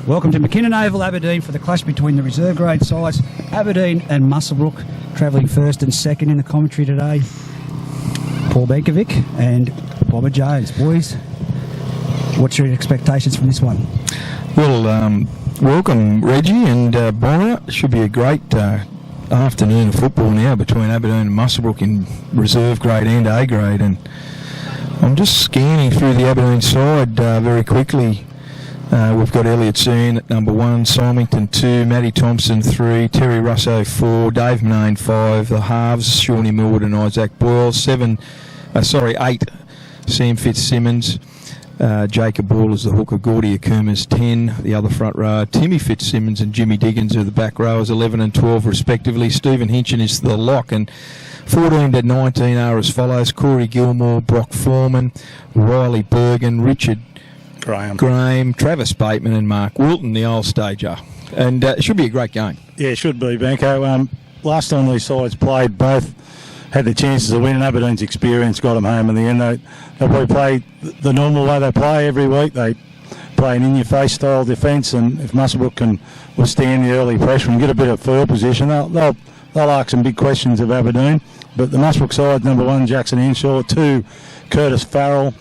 Welcome to McKinnon Oval, Aberdeen, for the clash between the reserve grade sides, Aberdeen and Muswellbrook, travelling first and second in the commentary today. Paul Benkovic and Bobber Jones. Boys, what's your expectations from this one? Well, welcome Reggie and Bonner. Should be a great afternoon of football now between Aberdeen and Muswellbrook in reserve grade and A grade. And I'm just scanning through the Aberdeen side very quickly. We've got Elliot Sean at number 1, Symington 2, Matty Thompson 3, Terry Russo 4, Dave Manane 5, the halves, Shawnee Millwood and Isaac Boyle 8, Sam Fitzsimmons, Jacob Ball is the hooker, Gordy Akuma's 10, the other front row, Timmy Fitzsimmons and Jimmy Diggins are the back rowers, 11 and 12 respectively. Stephen Hinchin is the lock, and 14 to 19 are as follows: Corey Gilmore, Brock Foreman, Riley Bergen, Richard Graham, Travis Bateman and Mark Wilton, the old stager. And it should be a great game. Yeah, it should be, Benko. Last time these sides played, both had the chances of winning. Aberdeen's experience got them home in the end. They'll probably play the normal way they play every week. They play an in-your-face style defence, and if Muswellbrook can withstand the early pressure and get a bit of field position, they'll ask some big questions of Aberdeen. But the Muswellbrook side, number 1, Jackson Henshaw, 2, Curtis Farrell.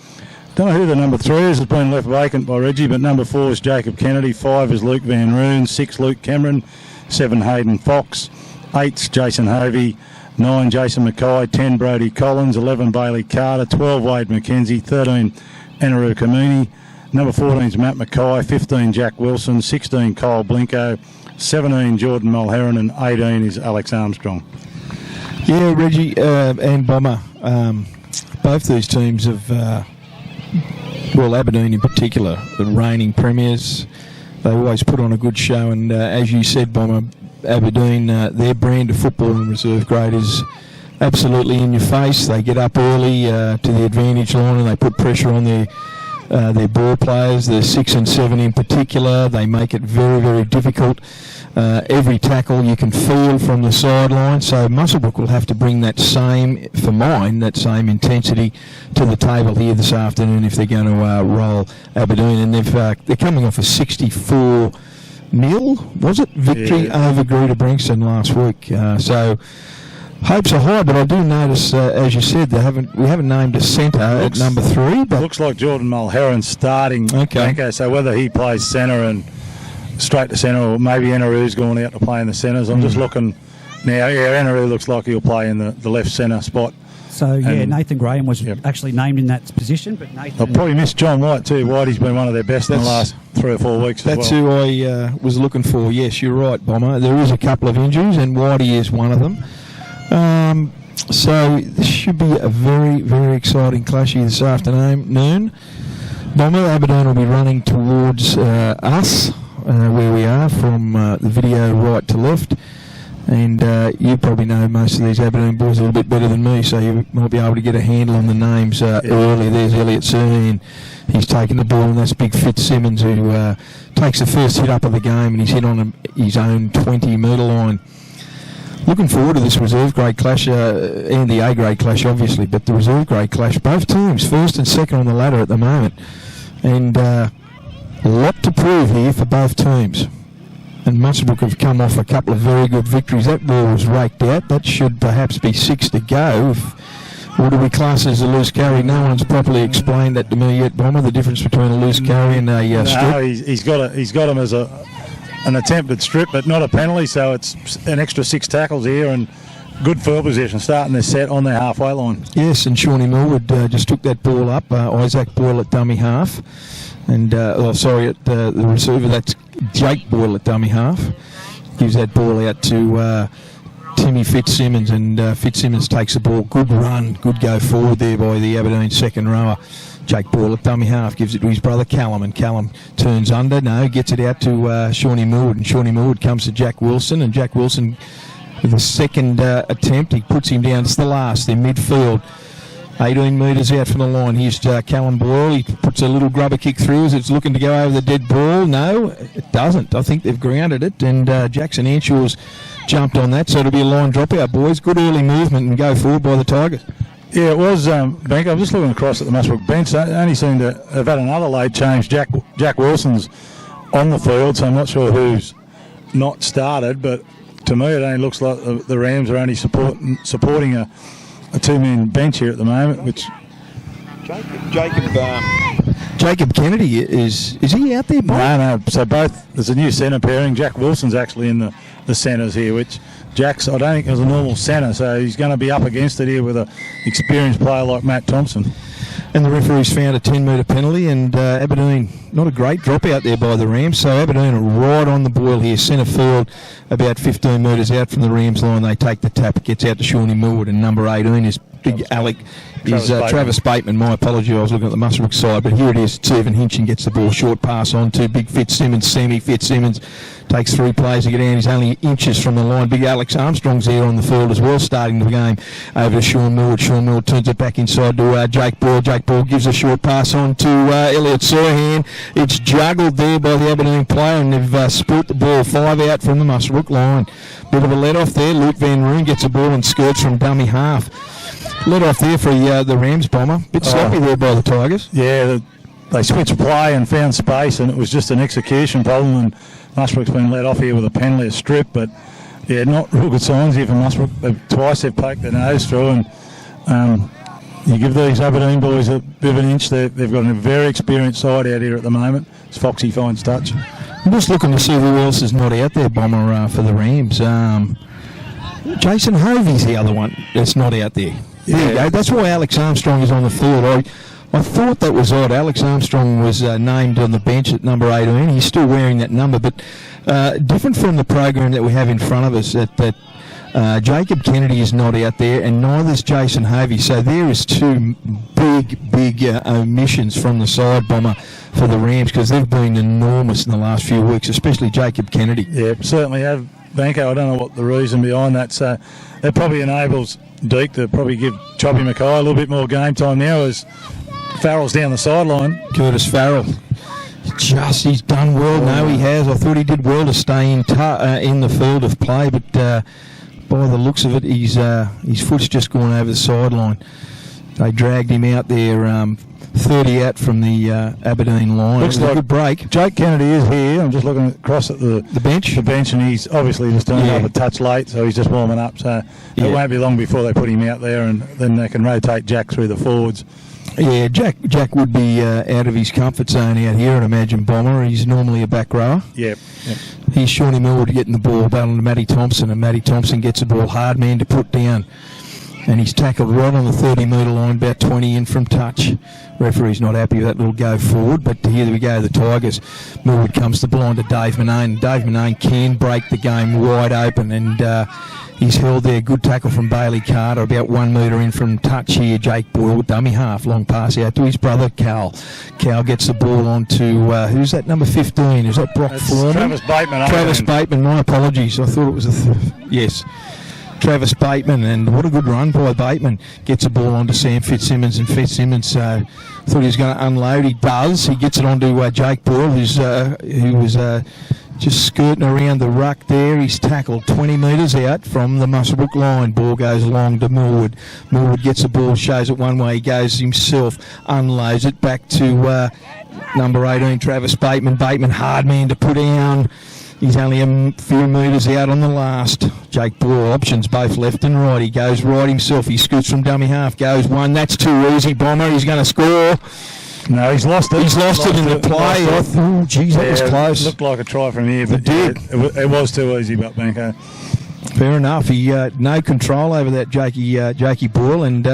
Don't know who the number 3 is. It's been left vacant by Reggie, but number 4 is Jacob Kennedy, 5 is Luke Van Roon, 6 Luke Cameron, 7 Hayden Fox, 8 Jason Hovey, 9 Jason Mackay, 10 Brody Collins, 11 Bailey Carter, 12 Wade McKenzie, 13 Anaru Kamini, number 14 is Matt Mackay, 15 Jack Wilson, 16 Kyle Blinko, 17 Jordan Mulheron and 18 is Alex Armstrong. Yeah, Reggie and Bomber, both these teams have... well, Aberdeen in particular, the reigning premiers, they always put on a good show, and as you said, Bomber, Aberdeen, their brand of football in reserve grade is absolutely in your face. They get up early to the advantage line and they put pressure on their ball players, the 6 and 7 in particular. They make it very, very difficult. Every tackle you can feel from the sideline, so Muswellbrook will have to bring that same intensity to the table here this afternoon if they're going to roll Aberdeen. And they're coming off a 64-0, was it, victory over Greater Brankston last week. So hopes are high, but I do notice, as you said, we haven't named a centre at number 3. But looks like Jordan Mulheron starting. Okay, so whether he plays centre and straight to centre, or maybe Enaru's going out to play in the centres. I'm just looking now. Yeah, Enaru looks like he'll play in the left centre spot. So, Nathan Graham was actually named in that position, but Nathan... I'll probably miss John White too. Whitey's been one of their best in the last 3 or 4 weeks. That's who I was looking for. Yes, you're right, Bomber. There is a couple of injuries, and Whitey is one of them. So this should be a very, very exciting clash here this afternoon. Bomber, Aberdeen will be running towards us, where we are, from the video right to left. And you probably know most of these Aberdeen boys a little bit better than me, so you might be able to get a handle on the names early. There's Elliot Sean. He's taken the ball, and that's big Fitzsimmons, who takes the first hit up of the game, and he's hit on his own 20-metre line. Looking forward to this reserve grade clash and the A grade clash, obviously, but the reserve grade clash, both teams first and second on the ladder at the moment, and a lot to prove here for both teams. And Muswellbrook have come off a couple of very good victories. That ball was raked out. That should perhaps be 6 to go. Or do we class as a loose carry? No one's properly explained that to me yet, Bomber, the difference between a loose carry and a strip. No, he's got him as an attempted strip, but not a penalty, so it's an extra 6 tackles here and good field position starting this set on their halfway line. Yes, and Shawnee Millwood just took that ball up. Isaac Boyle at dummy half. And, at the receiver, that's Jake Boyle at dummy half. Gives that ball out to Timmy Fitzsimmons, and Fitzsimmons takes the ball. Good run, good go forward there by the Aberdeen second rower. Jake Boyle at dummy half gives it to his brother Callum, and Callum turns under. No, gets it out to Shawnee Millwood, and Shawnee Millwood comes to Jack Wilson, and Jack Wilson, with the second attempt, he puts him down. It's the last in midfield. 18 metres out from the line. Here's Callum Boyle. He puts a little grubber kick through as it's looking to go over the dead ball. No, it doesn't. I think they've grounded it, and Jackson Henshaw's jumped on that, so it'll be a line dropout, boys. Good early movement and go forward by the Tigers. Yeah, it was, Bank. I'm just looking across at the Muswellbrook bench. They only seem to have had another late change. Jack Wilson's on the field, so I'm not sure who's not started, but to me it only looks like the Rams are only supporting a two-man bench here at the moment, which... Jacob Kennedy, is he out there, Bob? No. So there's a new centre pairing. Jack Wilson's actually in the centres here, which Jack's, I don't think, is a normal centre, so he's going to be up against it here with an experienced player like Matt Thompson. And the referee's found a 10-metre penalty, and Aberdeen, not a great drop out there by the Rams, so Aberdeen are right on the boil here, centre field, about 15 metres out from the Rams line. They take the tap, it gets out to Shawnee Millwood, and number 18 is Travis Bateman. My apology, I was looking at the Muswellbrook side, but here it is. Stephen Hinchin gets the ball, short pass on to Big Fitzsimmons. Fitzsimmons takes 3 plays to get down. He's only inches from the line. Big Alex Armstrong's there on the field as well, starting the game over to Sean Millwood. Sean Millwood turns it back inside to Jake Ball. Jake Ball gives a short pass on to Elliot Sirhan. It's juggled there by the Aberdeen player, and they've split the ball 5 out from the Muswellbrook line. Bit of a let off there. Luke Van Roon gets a ball and skirts from dummy half. Let off there for the Rams bomber. Bit sloppy there by the Tigers. Yeah, they switched play and found space, and it was just an execution problem, and Muswellbrook's been let off here with a penalty, a strip, but yeah, not real good signs here from Muswellbrook. Twice they've poked their nose through, and you give these Aberdeen boys a bit of an inch. They've got a very experienced side out here at the moment. It's Foxy finds touch. I'm just looking to see who else is not out there, bomber, for the Rams. Jason Hovey's the other one that's not out there. Yeah. There you go. That's why Alex Armstrong is on the field. I thought that was odd. Alex Armstrong was named on the bench at number 18. He's still wearing that number, but different from the program that we have in front of us, that Jacob Kennedy is not out there, and neither is Jason Hovey. So there is 2 big omissions from the side, bomber, for the Rams, because they've been enormous in the last few weeks, especially Jacob Kennedy. Yeah, certainly have. Banco, I don't know what the reason behind that. So that probably enables Deke to probably give Choppy Mackay a little bit more game time now as Farrell's down the sideline. Curtis Farrell. He's done well. No, he has. I thought he did well to stay in the field of play, but by the looks of it, his foot's just gone over the sideline. They dragged him out there 30 out from the Aberdeen line. Looks like a good break. Jake Kennedy is here. I'm just looking across at the bench. The bench, and he's obviously just turned up a touch late, so he's just warming up. So it won't be long before they put him out there, and then they can rotate Jack through the forwards. Yeah, Jack would be out of his comfort zone out here, I'd imagine, bomber. He's normally a back rower. Yep. He's Shawnee Millwood getting the ball, battling to Matty Thompson, and Matty Thompson gets the ball, hard man to put down. And he's tackled right on the 30-metre line, about 20 in from touch. Referee's not happy with that little go forward, but here we go, the Tigers. Millwood comes to blind to Dave Manane. Dave Manane can break the game wide open, and he's held there. Good tackle from Bailey Carter, about 1 metre in from touch here. Jake Boyle, dummy half, long pass out to his brother, Cal. Cal gets the ball on to, who's that, number 15? Is that Brock Foreman? Travis Bateman. Travis Bateman, my apologies. I thought it was yes. Travis Bateman, and what a good run by Bateman. Gets the ball onto Sam Fitzsimmons, and Fitzsimmons thought he was going to unload. He does. He gets it onto Jake Boyle, who was just skirting around the ruck there. He's tackled 20 metres out from the Muswellbrook line. Ball goes along to Millwood. Millwood gets the ball, shows it one way. He goes himself, unloads it back to number 18, Travis Bateman. Bateman, hard man to put down. He's only a few metres out on the last. Jake Boyle, options both left and right. He goes right himself. He scoots from dummy half. Goes one. That's too easy, bomber. He's going to score. No, he's lost it. He's lost it in the play. Oh, geez, that was close. It looked like a try from here, but it did. It was too easy, but Banco. Fair enough. He no control over that Jakey Boyle, and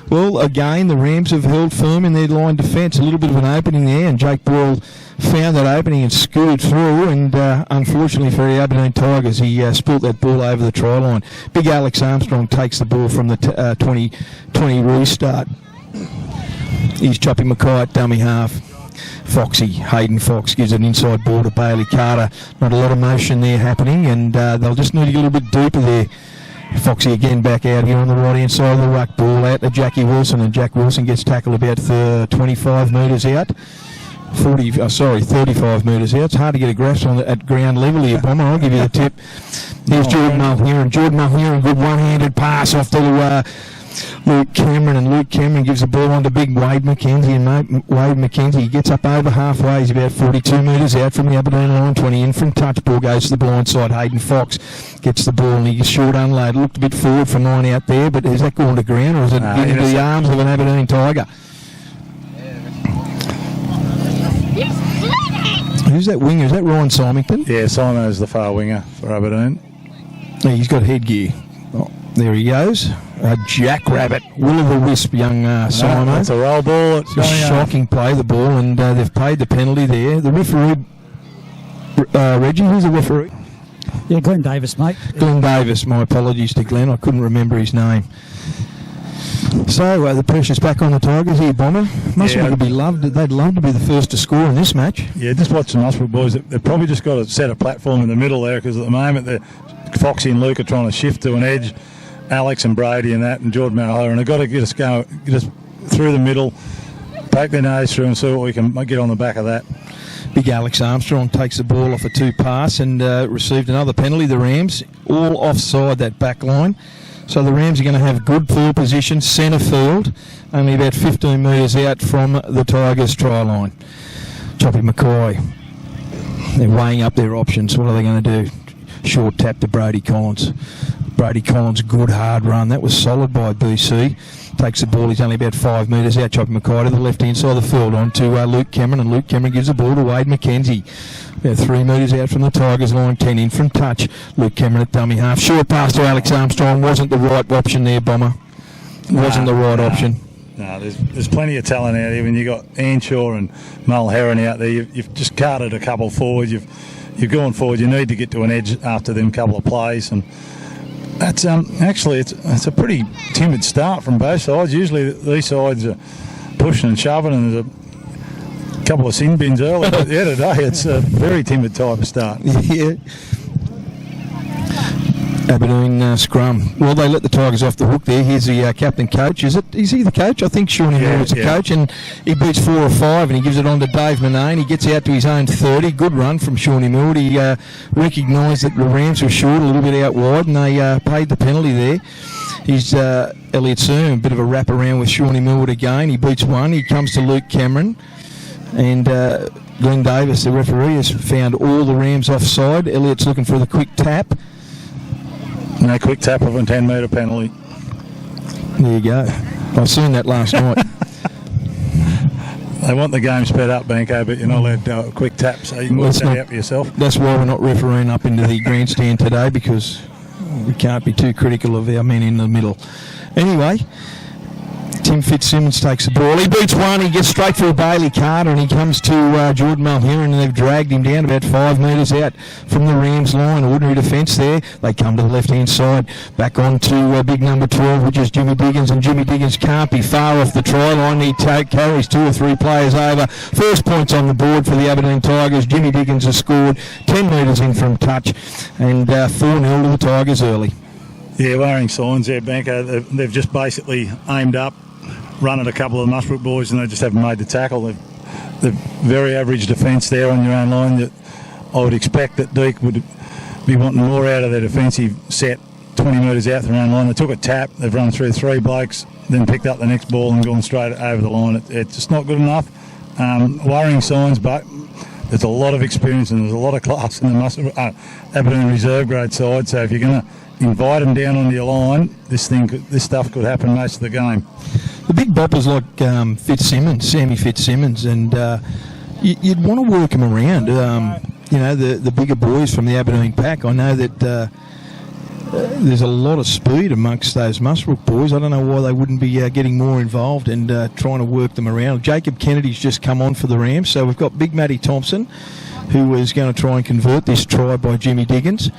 well, again, the Rams have held firm in their line defence. A little bit of an opening there, and Jake Boyle found that opening and scooted through, and unfortunately for the Aberdeen Tigers, he spilt that ball over the try line. Big Alex Armstrong takes the ball from the 20 restart. He's Choppy Mackay at dummy half. Foxy, Hayden Fox, gives an inside ball to Bailey Carter. Not a lot of motion there happening, and they'll just need to get a little bit deeper there. Foxy again back out here on the right hand side of the ruck. Ball out to Jackie Wilson, and Jack Wilson gets tackled about 25 metres out. 35 metres out. It's hard to get a grasp on at ground level here, bomber. I'll give you the tip. Here's Jordan Mulheron. Good one-handed pass off to Luke Cameron, and Luke Cameron gives the ball on to big Wade McKenzie, and Wade McKenzie gets up over halfway. He's about 42 metres out from the Aberdeen line, 20 in from touch. Ball goes to the blind side. Hayden Fox gets the ball and he gets short unload. Looked a bit forward for 9 out there, but is that going to ground or is it into the arms of an Aberdeen Tiger? Who's that winger? Is that Ryan Symington? Yeah, Simo's the far winger for Aberdeen. Yeah, he's got headgear. Oh, there he goes. A jackrabbit. Will-o'-the-wisp, young Simo. That's a roll ball. It's a shocking play, the ball, and they've paid the penalty there. The referee, Reggie, who's the referee? Yeah, Glenn Davis, mate. Glenn Davis. My apologies to Glenn. I couldn't remember his name. So the pressure's back on the Tigers here, Bomber. Muswellbrook would be loved. They'd love to be the first to score in this match. Yeah, just watch the Muswellbrook boys. They've probably just got to set a platform in the middle there because at the moment Foxy and Luke are trying to shift to an edge. Alex and Brady and that, and Jordan O'Halloran, they've got to get us through the middle, poke their nose through and see what we can get on the back of that. Big Alex Armstrong takes the ball off a 2 pass and received another penalty. The Rams all offside that back line. So the Rams are going to have good field position, centre field, only about 15 metres out from the Tigers' try line. Choppy Mackay, they're weighing up their options. What are they going to do? Short tap to Brady Collins. Brady Collins, good hard run. That was solid by BC. Takes the ball. He's only about 5 metres out. Choppy Mackay to the left-hand side of the field on to Luke Cameron, and Luke Cameron gives the ball to Wade McKenzie. About 3 metres out from the Tigers line, 10 in from touch. Luke Cameron at dummy half. Short pass to Alex Armstrong. Wasn't the right option there, Bomber. Wasn't the right option. No, there's plenty of talent out here. When you got Anshaw and Mulherron out there, you've just carted a couple forward. You've gone forward. You need to get to an edge after them couple of plays, and that's actually it's a pretty timid start from both sides. Usually these sides are pushing and shoving, and there's a couple of sin bins early. But yeah, today it's a very timid type of start. Yeah. Aberdeen scrum. Well, they let the Tigers off the hook there. Here's the captain coach. Is he the coach? I think Shawnee Moore is the coach, and he beats 4 or 5, and he gives it on to Dave Manane. He gets out to his own 30. Good run from Shawnee Moore. He recognised that the Rams were short, a little bit out wide, and they paid the penalty there. He's Elliot Soon, a bit of a wrap around with Shawnee Moore again. He beats 1. He comes to Luke Cameron, and Glenn Davis, the referee, has found all the Rams offside. Elliot's looking for the quick tap. No quick tap of a 10-metre penalty. There you go. I've seen that last night. They want the game sped up, Banco, but you're not allowed to do a quick tap, so you can work that out for yourself. That's why we're not refereeing up into the grandstand today, because we can't be too critical of our men in the middle. Anyway, Tim Fitzsimmons takes the ball. He beats 1. He gets straight through Bailey Carter, and he comes to Jordan Mulherron, and they've dragged him down about 5 metres out from the Rams line. Ordinary defence there. They come to the left-hand side. Back on to big number 12, which is Jimmy Diggins, and Jimmy Diggins can't be far off the try line. He carries 2 or 3 players over. First points on the board for the Aberdeen Tigers. Jimmy Diggins has scored 10 metres in from touch, and 4-0 to the Tigers early. Yeah, worrying signs there, Banco. They've just basically aimed up, run at a couple of Muswellbrook boys, and they just haven't made the tackle. They've very average defence there on your own line. That I would expect that Deke would be wanting more out of their defensive set 20 metres out their own line. They took a tap, they've run through 3 blokes, then picked up the next ball and gone straight over the line. It's just not good enough. Worrying signs, but there's a lot of experience and there's a lot of class in the Aberdeen reserve grade side, so if you're going to invite them down onto your line, this stuff could happen most of the game. The big boppers like Sammy Fitzsimmons, and you'd want to work them around. The bigger boys from the Aberdeen pack. I know that there's a lot of speed amongst those Muswellbrook boys. I don't know why they wouldn't be getting more involved and trying to work them around. Jacob Kennedy's just come on for the Rams, so we've got Big Matty Thompson, who is going to try and convert this try by Jimmy Diggins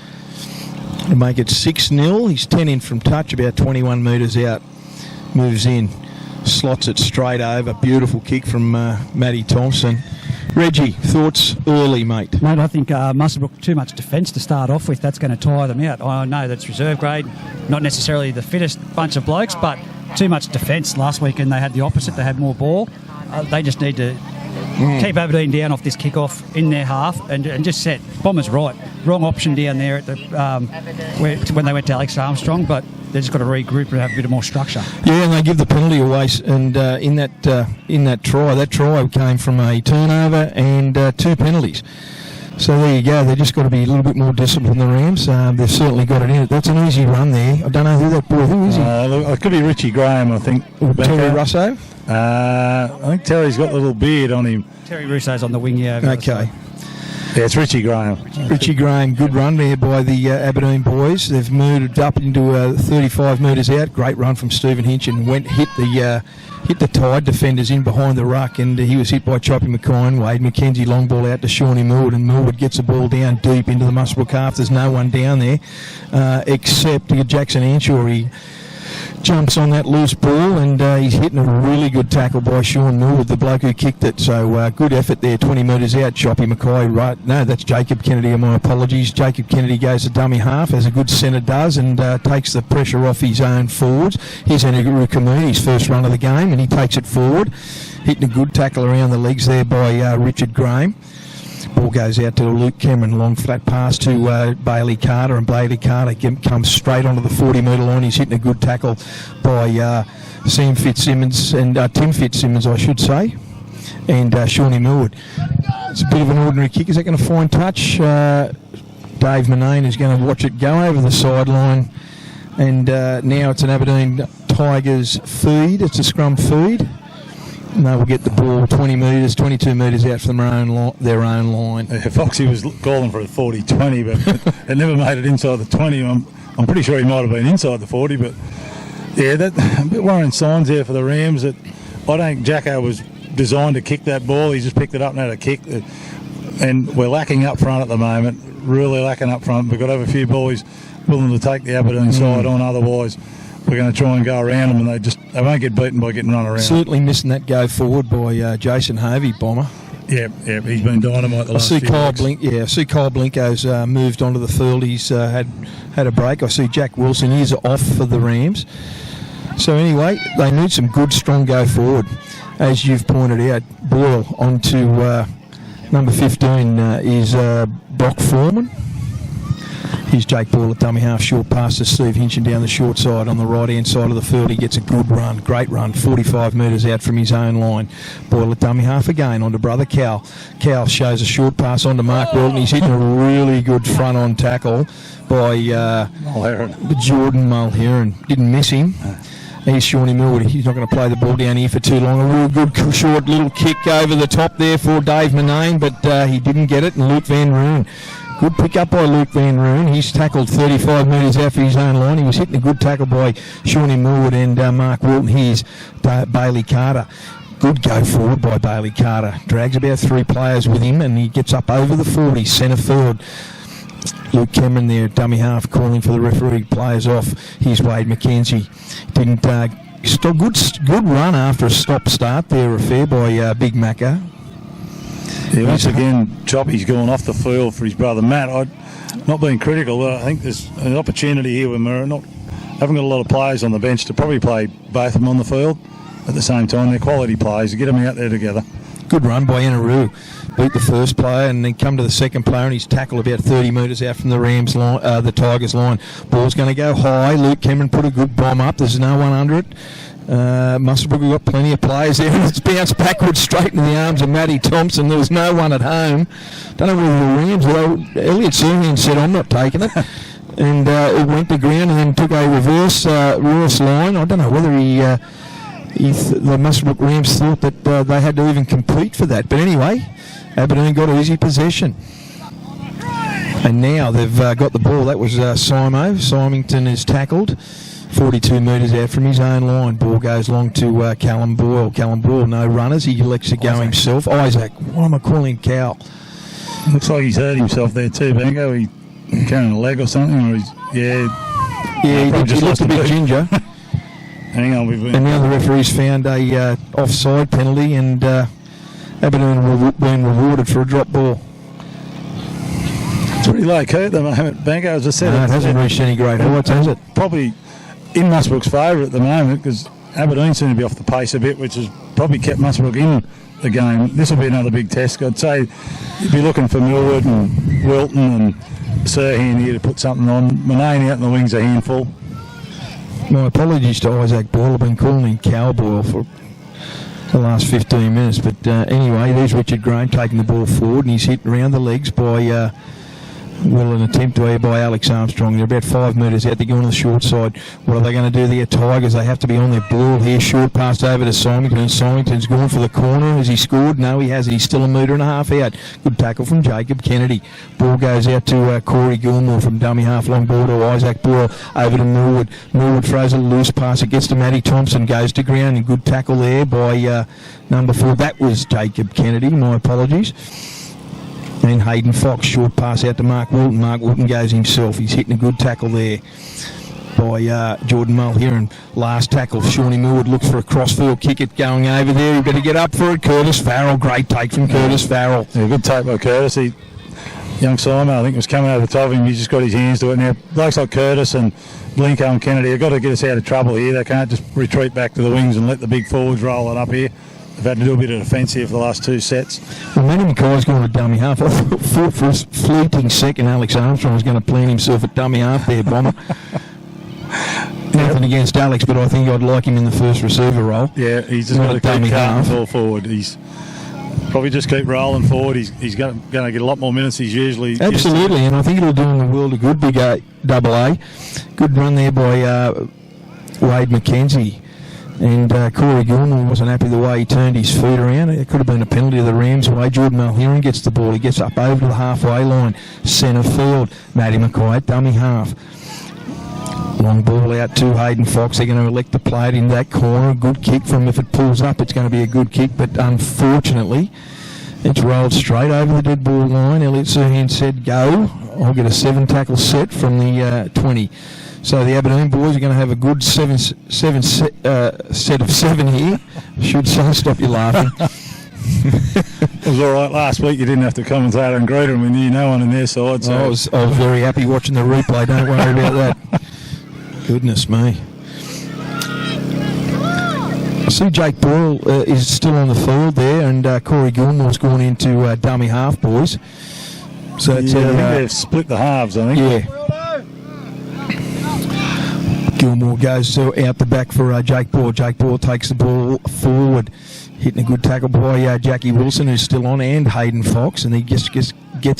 to make it 6-0. He's 10 in from touch, about 21 metres out. Moves in, slots it straight over. Beautiful kick from Matty Thompson. Reggie, thoughts early, mate? Mate, I think Muswellbrook too much defence to start off with. That's going to tire them out. I know that's reserve grade, not necessarily the fittest bunch of blokes, but too much defence. Last weekend they had the opposite. They had more ball. They just need to keep Aberdeen down off this kick-off in their half and just set. Bomber's right. Wrong option down there at the when they went to Alex Armstrong, but they've just got to regroup and have a bit of more structure. Yeah, and they give the penalty away, and in that try came from a turnover and 2 penalties. So there you go. They've just got to be a little bit more disciplined, the Rams. They've certainly got it in it. That's an easy run there. I don't know who that boy. Who is he? Look, it could be Richie Graham, I think. Terry Russo. I think Terry's got a little beard on him. Terry Russo's on the wing, yeah. Okay. Yeah, it's Richie Graham. Richie Graham, good run there by the Aberdeen boys. They've moved up into 35 metres out. Great run from Stephen Hinch and hit the Tide defenders in behind the ruck, and he was hit by Choppy McKine. Wade McKenzie long ball out to Shawnee Millwood, and Millwood gets the ball down deep into the Muswellbrook half. There's no one down there except Jackson Anshaw. He jumps on that loose ball, and he's hitting a really good tackle by Sean Millwood, the bloke who kicked it. So good effort there, 20 metres out. Choppy Mackay, right? No, that's Jacob Kennedy, my apologies. Jacob Kennedy goes to dummy half, as a good centre does, and takes the pressure off his own forwards. Here's Anaguru Kamuni's first run of the game, and he takes it forward. Hitting a good tackle around the legs there by Richard Graham. Ball goes out to Luke Cameron, long flat pass to Bailey Carter, and Bailey Carter comes straight onto the 40-metre line. He's hitting a good tackle by Sam Fitzsimmons and Tim Fitzsimmons, I should say, and Shawnee Millwood. It's a bit of an ordinary kick. Is that going to find touch? Dave Manane is going to watch it go over the sideline, and now it's an Aberdeen Tigers feed. It's a scrum feed. And they will get the ball 20 metres, 22 metres out from their own line. Yeah, Foxy was calling for a 40-20, but it never made it inside the 20. I'm pretty sure he might have been inside the 40, but yeah, that a bit worrying signs there for the Rams. That I don't think Jacko was designed to kick that ball. He just picked it up and had a kick. And we're lacking up front at the moment, really lacking up front. We've got to have a few boys willing to take the Aberdeen side on, otherwise we're going to try and go around them, and they won't get beaten by getting run around. Certainly missing that go forward by Jason Hovey, Bomber. Yeah, he's been dynamite the last few weeks. I see Kyle Blinko's moved onto the field. He's had a break. I see Jack Wilson is off for the Rams. So anyway, they need some good, strong go forward. As you've pointed out, Boyle onto number 15 is Brock Foreman. Here's Jake Boyle at dummy half, short pass to Steve Hinchin down the short side on the right-hand side of the field. He gets a good run, great run, 45 metres out from his own line. Boyle at dummy half again onto brother Cal. Cal shows a short pass onto Mark Welton. He's hitting a really good front-on tackle by Jordan Mulheron. Didn't miss him. Here's Shawnee Millwood. He's not going to play the ball down here for too long. A real good short little kick over the top there for Dave Manane, but he didn't get it. And Luke Van Roon. Good pick up by Luke Van Roon. He's tackled 35 metres out for his own line. He was hitting a good tackle by Shawnee Millwood and Mark Wilton. Here's Bailey Carter. Good go forward by Bailey Carter. Drags about 3 players with him, and he gets up over the 40, centre field. Luke Cameron there, dummy half, calling for the referee. Players off. Here's Wade McKenzie. Didn't good run after a stop-start there, affair by Big Macca. Yeah, once again, Choppy's gone off the field for his brother Matt. I'm not being critical, but I think there's an opportunity here when we're haven't got a lot of players on the bench to probably play both of them on the field at the same time. They're quality players. To get them out there together. Good run by Enaroo. Beat the first player and then come to the second player, and he's tackled about 30 metres out from the Rams line, the Tigers line. Ball's going to go high. Luke Cameron put a good bomb up. There's no one under it. Muswellbrook have got plenty of players there, and it's bounced backwards straight into the arms of Matty Thompson. There was no one at home. Don't know whether the Rams, Elliot Serhian said, I'm not taking it. And it went to ground and then took a reverse line. I don't know whether the Muswellbrook Rams thought that they had to even compete for that. But anyway, Aberdeen got easy possession. And now they've got the ball. That was Simo. Symington is tackled. 42 metres out from his own line. Ball goes long to Callum Boyle. Callum Boyle, no runners. He elects to go himself. Isaac, what am I calling Cal? Looks like he's hurt himself there too, Bango. He carrying a leg or something. Or he looked a bit ginger. Hang on. And now the referee's found a offside penalty, and Aberdeen have been rewarded for a drop ball. It's pretty low key at the moment, Bango, as I said. No, it hasn't reached any great heights, has it? Probably in Muswellbrook's favour at the moment, because Aberdeen seem to be off the pace a bit, which has probably kept Muswellbrook in the game. This will be another big test. I'd say you'd be looking for Millwood and Wilton and Serhian here to put something on. Manane out in the wing's a handful. My apologies to Isaac Boyle. I've been calling him Cowboy for the last 15 minutes. But anyway, there's Richard Graham taking the ball forward, and he's hit around the legs by an attempt to air by Alex Armstrong. They're about 5 metres out. They're going to the short side. What are they going to do there, Tigers? They have to be on their ball here. Short pass over to Symington, and Symington's gone for the corner. Has he scored? No, he hasn't. He's still a metre and a half out. Good tackle from Jacob Kennedy. Ball goes out to Corey Gilmore from dummy half, long ball to Isaac Boyle, over to Millwood. Millwood throws a loose pass. It gets to Matty Thompson, goes to ground, and good tackle there by number 4. That was Jacob Kennedy. My apologies. And Hayden Fox, short pass out to Mark Walton. Mark Walton goes himself. He's hitting a good tackle there by Jordan Mulher. And last tackle, Shawnee Millwood looks for a crossfield kick. It going over there. He better get up for it. Curtis Farrell, great take from Curtis Farrell. Yeah, good take by Curtis. Young Simon, I think, was coming over the top of him. He just got his hands to it. Now, blokes like Curtis and Blinko and Kennedy have got to get us out of trouble here. They can't just retreat back to the wings and let the big forwards roll it up here. They've had to do a bit of defence here for the last 2 sets. Well, Matty Mackay's gone to dummy half. I thought for a fleeting second Alex Armstrong was going to plant himself at dummy half there, Bomber. Nothing against Alex, but I think I'd like him in the first receiver role. Yeah, he's just got to keep carting the ball forward. He's probably just keep rolling forward. He's going to get a lot more minutes he's usually... Absolutely, and I think it'll do him the world of good, big double A. Good run there by Wade McKenzie. And Corey Gilmore wasn't happy the way he turned his feet around. It could have been a penalty of the Rams' way. Jordan Mulher gets the ball. He gets up over to the halfway line. Centre field. Matty Mackay at dummy half. Long ball out to Hayden Fox. They're going to elect to play it in that corner. Good kick from, if it pulls up, it's going to be a good kick. But unfortunately, it's rolled straight over the dead ball line. Elliot Serhan said go. I'll get a 7-tackle set from the 20. So the Aberdeen boys are going to have a good set of 7 here. Should stop you laughing. It was all right last week. You didn't have to commentate and greet them. We knew no one on their side. So I was very happy watching the replay. Don't worry about that. Goodness me. I see Jake Boyle is still on the field there, and Corey Gilmore's gone into dummy half, boys. So it's, I think they've split the halves, I think. Yeah. Gilmore goes out the back for Jake Boyle. Jake Boyle takes the ball forward, hitting a good tackle by Jackie Wilson, who's still on, and Hayden Fox, and he just gets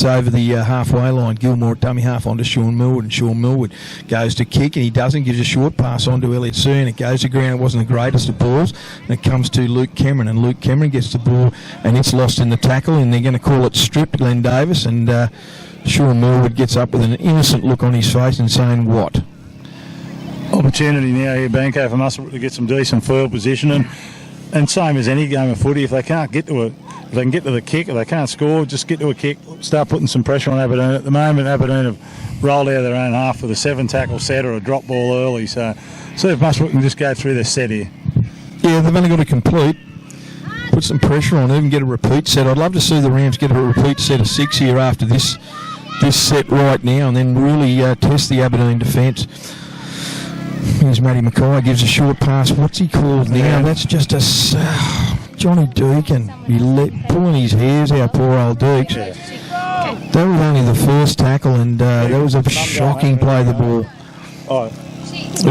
over the halfway line. Gilmore at dummy half onto Sean Millwood, and Sean Millwood goes to kick, and he doesn't, gives a short pass on to Elliot Soon. It goes to ground. It wasn't the greatest of balls, and it comes to Luke Cameron, and Luke Cameron gets the ball, and it's lost in the tackle, and they're going to call it stripped, Glenn Davis, and Sean Millwood gets up with an innocent look on his face and saying, what? Opportunity now here, Banco, for Muswellbrook to get some decent field position, and same as any game of footy, if they can't get to it, if they can get to the kick, if they can't score, just get to a kick, start putting some pressure on Aberdeen. At the moment, Aberdeen have rolled out of their own half with a 7-tackle set or a drop ball early, so see if Muswellbrook can just go through their set here. Yeah, they've only got to complete, put some pressure on, even get a repeat set. I'd love to see the Rams get a repeat set of 6 here after this set right now, and then really test the Aberdeen defence. Here's Matty Mackay, gives a short pass. What's he called now? Yeah. That's just a Johnny Deacon. Pulling his hairs out, poor old Deeks. Yeah. That was only the first tackle, and that was a shocking play of the ball. Oh.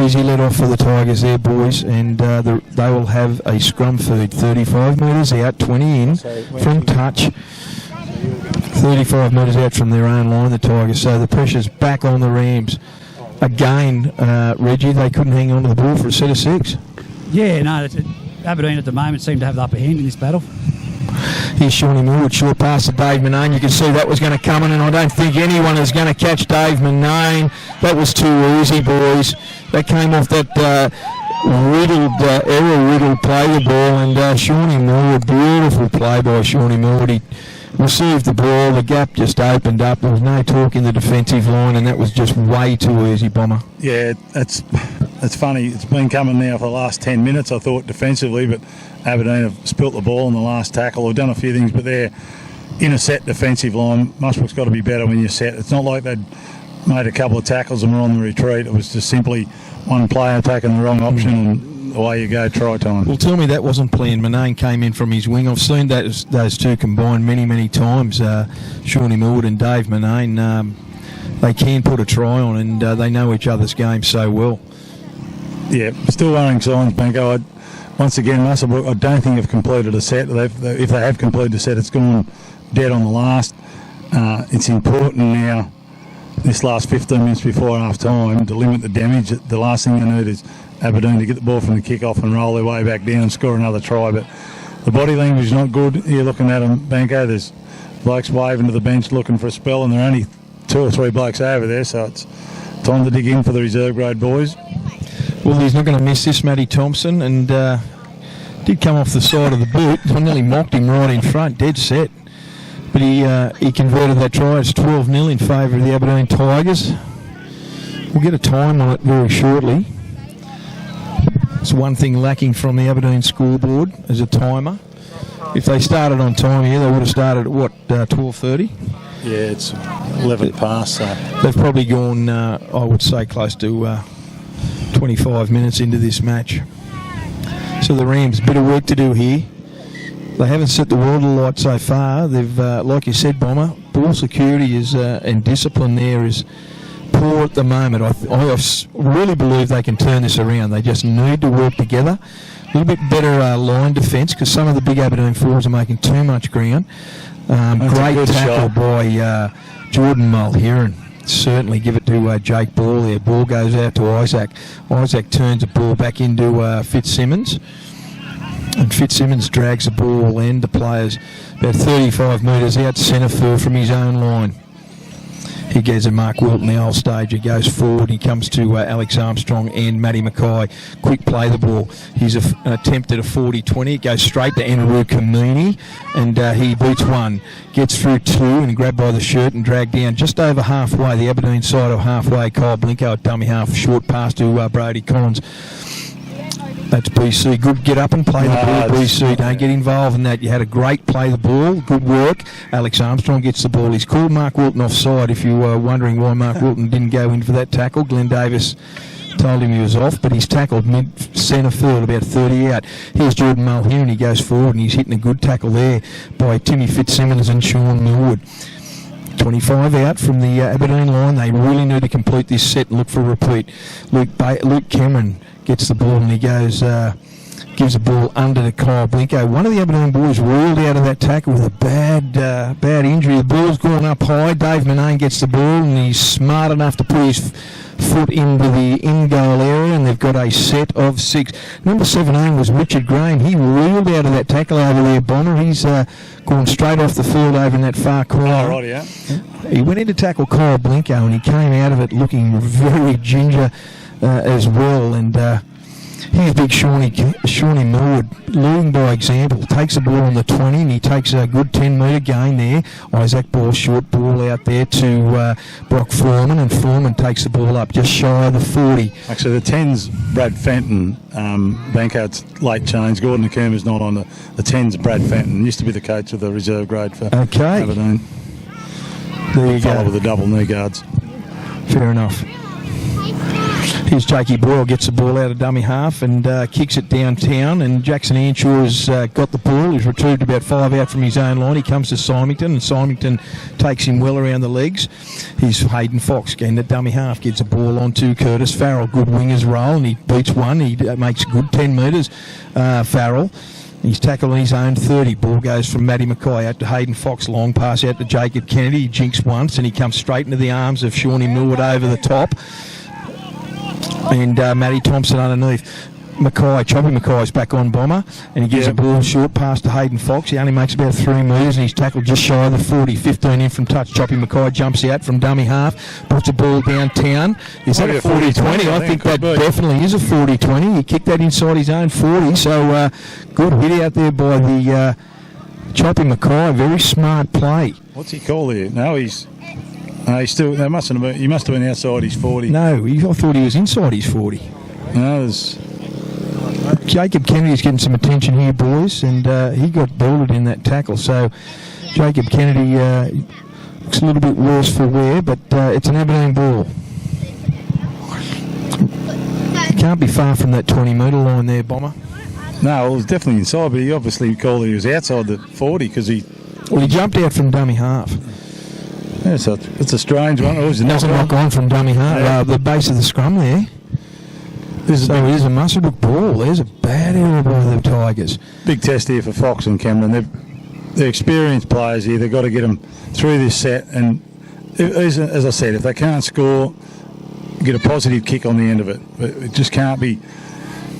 Easy let off for the Tigers there, boys, and they will have a scrum feed. 35 metres out, 20 in from touch. 35 metres out from their own line, the Tigers. So the pressure's back on the Rams. Again, Reggie, they couldn't hang on to the ball for a set of 6. Yeah, no, Aberdeen at the moment seem to have the upper hand in this battle. Here's Shawnee Millwood, short pass to Dave Manane. You can see that was going to come in, and I don't think anyone is going to catch Dave Manane. That was too easy, boys. That came off that error-riddled play the ball, and Shawnee Millwood, beautiful play by Shawnee Millwood. He received the ball, the gap just opened up. There was no talk in the defensive line, and that was just way too easy, Bomber. Yeah, it's funny. It's been coming now for the last 10 minutes, I thought, defensively, but Aberdeen have spilt the ball in the last tackle. They've done a few things, but they're in a set defensive line. Muswellbrook's got to be better when you're set. It's not like they'd made a couple of tackles and were on the retreat. It was just simply one player taking the wrong option, and away you go, try time. Well, tell me that wasn't planned. Manane came in from his wing. I've seen those two combined many, many times. Shawnee Millwood and Dave Manane, they can put a try on, and they know each other's game so well. Yeah, still worrying signs, Banco. Once again, Muswellbrook, I don't think have completed a set. If they have completed a set, it's gone dead on the last. It's important now, this last 15 minutes before half time, to limit the damage. The last thing they need is Aberdeen to get the ball from the kick-off and roll their way back down and score another try. But the body language is not good. You're looking at them, Banco. There's blokes waving to the bench looking for a spell, and there are only 2 or 3 blokes over there, so it's time to dig in for the reserve grade boys. Well, he's not going to miss this, Matty Thompson, and did come off the side of the boot. I nearly mocked him right in front, dead set. But he converted that try. It's 12-0 in favour of the Aberdeen Tigers. We'll get a time on it very shortly. It's one thing lacking from the Aberdeen scoreboard as a timer. If they started on time here, they would have started at, 12:30? Yeah, it's 11 past, so... They've probably gone, I would say, close to 25 minutes into this match. So the Rams, a bit of work to do here. They haven't set the world alight so far. They've, like you said, Bomber, ball security is and discipline there is poor at the moment. I really believe they can turn this around. They just need to work together. A little bit better line defence, because some of the big Aberdeen forwards are making too much ground. Great tackle by Jordan Mulheron. Certainly give it to Jake Ball there. Ball goes out to Isaac. Isaac turns the ball back into Fitzsimmons. And Fitzsimmons drags the ball and the players about 35 metres out centre field from his own line. He gets a Mark Wilton, the old stage. He goes forward. He comes to Alex Armstrong and Matty Mackay. Quick play the ball. He's an attempt at a 40-20. It goes straight to Anaru Kamini, and he beats one. Gets through 2 and grabbed by the shirt and dragged down just over halfway. The Aberdeen side of halfway. Kyle Blinko at dummy half. Short pass to Brody Collins. That's BC. Good, get up and play the ball, BC. Don't get involved in that. You had a great play the ball. Good work. Alex Armstrong gets the ball. He's called Mark Wilton offside. If you were wondering why Mark Wilton didn't go in for that tackle, Glenn Davis told him he was off, but he's tackled mid-centre field, about 30 out. Here's Jordan Mulheron. He goes forward and he's hitting a good tackle there by Timmy Fitzsimmons and Sean Millwood. 25 out from the Aberdeen line. They really need to complete this set and look for a repeat. Luke Cameron gets the ball and he goes, gives the ball under to Kyle Blinko. One of the Aberdeen boys rolled out of that tackle with a bad injury. The ball's gone up high. Dave Manane gets the ball and he's smart enough to put his foot into the in-goal area, and they've got a set of 6. Number 17 was Richard Graham. He reeled out of that tackle over there, Bonner. He's gone straight off the field over in that far corner. Oh, right, yeah. He went in to tackle Kyle Blinko, and he came out of it looking very ginger as well, and here's big Shawnee Millwood, leading by example, takes the ball on the 20 and he takes a good 10-metre gain there. Isaac Ball, short ball out there to Brock Foreman, and Foreman takes the ball up just shy of the 40. Actually, the 10's Brad Fenton, Bankout's late change. Gordon Akuma's not on the 10's Brad Fenton. Used to be the coach of the reserve grade for Aberdeen. There you Follow go. with the double knee guards. Fair enough. Here's Jakey Boyle, gets the ball out of dummy half and kicks it downtown, and Jackson Anshaw's got the ball. He's retrieved about 5 out from his own line. He comes to Symington, and Symington takes him well around the legs. Here's Hayden Fox getting the dummy half, gets the ball onto Curtis Farrell. Good wingers roll, and he beats one. He makes a good 10 metres, Farrell. He's tackled on his own 30. Ball goes from Matty Mackay out to Hayden Fox. Long pass out to Jacob Kennedy. He jinks once, and he comes straight into the arms of Shawnee Millwood over the top. And Matty Thompson underneath. Choppy Mackay's back on Bomber, and he gives a ball short pass to Hayden Fox. He only makes about 3 metres, and he's tackled just shy of the 40. 15 in from touch. Choppy Mackay jumps out from dummy half, puts the ball downtown. Is that a 40-20? I think that definitely is a 40-20. He kicked that inside his own 40, so good hit out there by the Choppy Mackay. Very smart play. What's he called here? No, he's still. He must have been outside his 40. No, I thought he was inside his 40. No, there's. Jacob Kennedy's getting some attention here, boys, and he got bullied in that tackle. So Jacob Kennedy looks a little bit worse for wear, but it's an Aberdeen ball. He can't be far from that 20-metre line there, Bomber. No, it was definitely inside, but he obviously called he was outside the 40 because he. Well, he jumped out from dummy half. Yeah, so it's a strange one. Doesn't knock on from dummy half. The base of the scrum there. So here's a Muswellbrook ball. There's a bad error by the Tigers. Big test here for Fox and Cameron. They're experienced players here. They've got to get them through this set. And as I said, if they can't score, get a positive kick on the end of it. It just can't be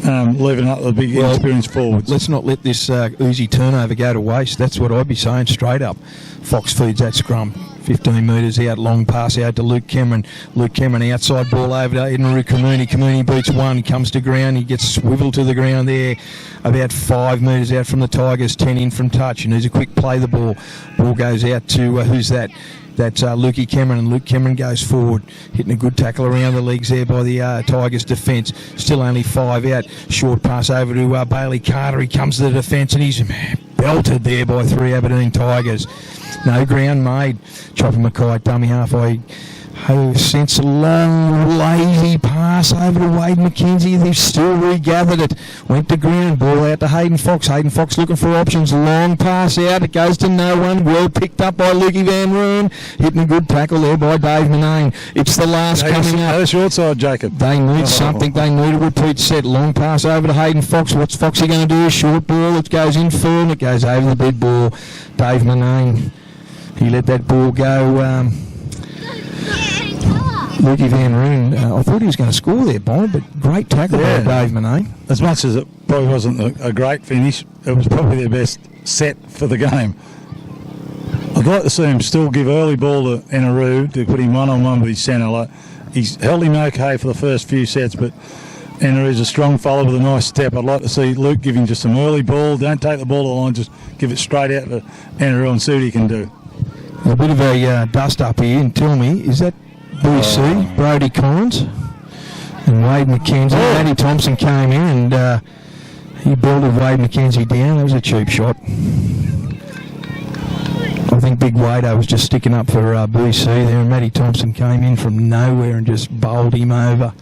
leaving up the big experienced forwards. Let's not let this easy turnover go to waste. That's what I'd be saying straight up. Fox feeds that scrum. 15 metres out, long pass out to Luke Cameron. Luke Cameron outside ball over to Edinburgh Kamuni. Kamuni beats one. He comes to ground. He gets swiveled to the ground there. About 5 metres out from the Tigers. 10 in from touch. And there's a quick play the ball. Ball goes out to who's that? That's Lukey Cameron, and Luke Cameron goes forward, hitting a good tackle around the legs there by the Tigers' defence. Still only 5 out. Short pass over to Bailey Carter. He comes to the defence and he's belted there by 3 Aberdeen Tigers. No ground made. Chopper Mackay, dummy halfway. Sends a long, lazy pass over to Wade McKenzie. They've still regathered it. Went to ground. Ball out to Hayden Fox. Hayden Fox looking for options. Long pass out. It goes to no one. Well picked up by Lukey Van Roon. Hitting a good tackle there by Dave Manane. It's the last coming up. That's your side, Jacob. They need something. They need a repeat set. Long pass over to Hayden Fox. What's Foxy going to do? Short ball. It goes in full and it goes over the dead ball. Dave Manane. He let that ball go. Lukey Van Roon, I thought he was going to score there, Bomber, but great tackle by Dave Manane. As much as it probably wasn't a great finish, it was probably their best set for the game. I'd like to see him still give early ball to Enaru to put him one-on-one with his centre. He's held him okay for the first few sets, but Enaru's a strong follower with a nice step. I'd like to see Luke give him just some early ball. Don't take the ball to the line, just give it straight out to Enaru and see what he can do. A bit of a dust up here, and tell me, is that BC, Brody Collins and Wade McKenzie? Matty Thompson came in and he belted Wade McKenzie down. That was a cheap shot. I think Big Wado was just sticking up for BC there, and Matty Thompson came in from nowhere and just bowled him over.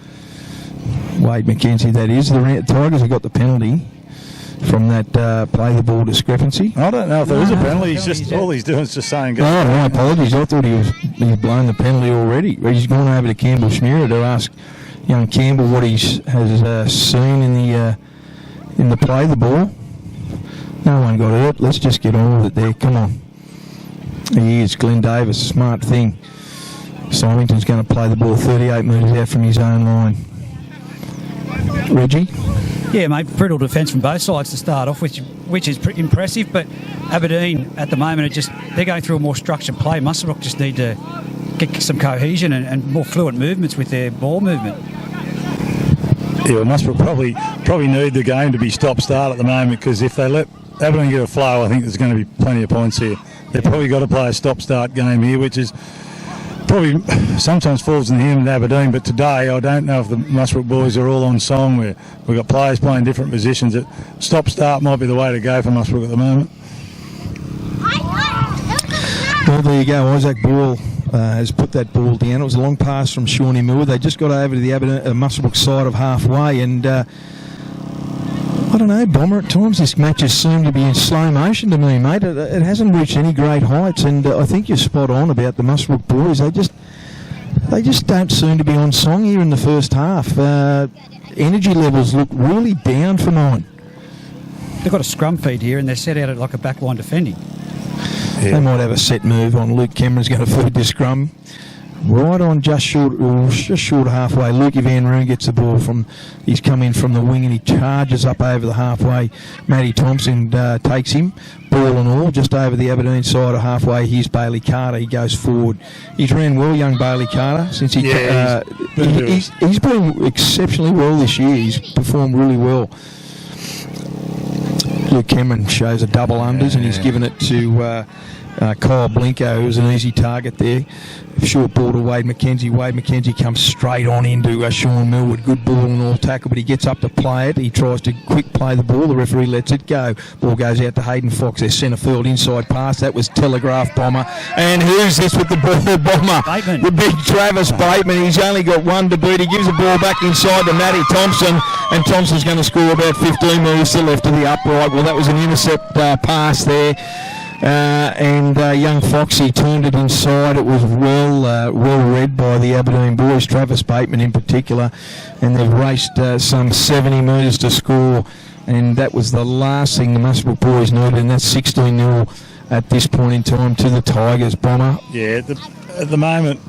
Wade McKenzie, that is. The Tigers have got the penalty from that play the ball discrepancy. I don't know if there is a penalty. He's just all he's doing is just saying go. Oh, my apologies. I thought he was blown the penalty already. He's gone over to Campbell Schmierer to ask young Campbell what he has seen in the play the ball. No one got hurt. Let's just get on with it there. Come on. He is Glenn Davis. Smart thing. Symington's going to play the ball 38 metres out from his own line. Reggie? Yeah, mate, brutal defence from both sides to start off, which is pretty impressive. But Aberdeen at the moment they're going through a more structured play. Muswellbrook just need to get some cohesion and more fluent movements with their ball movement. Yeah, well, Muswellbrook probably need the game to be stop-start at the moment, because if they let Aberdeen get a flow, I think there's going to be plenty of points here. They've probably got to play a stop-start game here, which is probably sometimes falls in the hand of Aberdeen, but today I don't know if the Muswellbrook boys are all on song where we've got players playing different positions. Stop-start might be the way to go for Muswellbrook at the moment. Well, there you go. Isaac Ball has put that ball down. It was a long pass from Shawnee Miller. They just got over to the Muswellbrook side of halfway, and I don't know, Bomber, at times this match has seemed to be in slow motion to me, mate. It hasn't reached any great heights, and I think you're spot on about the Muswellbrook boys. They just don't seem to be on song here in the first half. Energy levels look really down for mine. They've got a scrum feed here, and they're set out at like a backline defending. Yeah. They might have a set move on. Luke Cameron's going to feed this scrum. Right on just short of halfway. Lukey Van Roon gets the ball he's come in from the wing and he charges up over the halfway. Matty Thompson takes him, ball and all, just over the Aberdeen side of halfway. Here's Bailey Carter. He goes forward. He's ran well, young Bailey Carter, since he's been exceptionally well this year. He's performed really well. Luke Cameron shows a double unders and he's given it to Kyle Blinko, who's an easy target there. Short ball to Wade McKenzie. Wade McKenzie comes straight on into Sean Millwood. Good ball and all tackle, but he gets up to play it. He tries to quick play the ball. The referee lets it go. Ball goes out to Hayden Fox. Their centre field inside pass. That was Telegraph Bomber. And who's this with the ball, Bomber? Bateman. The big Travis Bateman. He's only got one to beat. He gives the ball back inside to Matty Thompson, and Thompson's going to score about 15 metres to the left of the upright. Well, that was an intercept pass there. And young Foxy turned it inside. It was well read by the Aberdeen boys, Travis Bateman in particular, and they've raced some 70 metres to score, and that was the last thing the Muswellbrook boys needed, and that's 16-0 at this point in time to the Tigers. Bomber. Yeah, at the moment,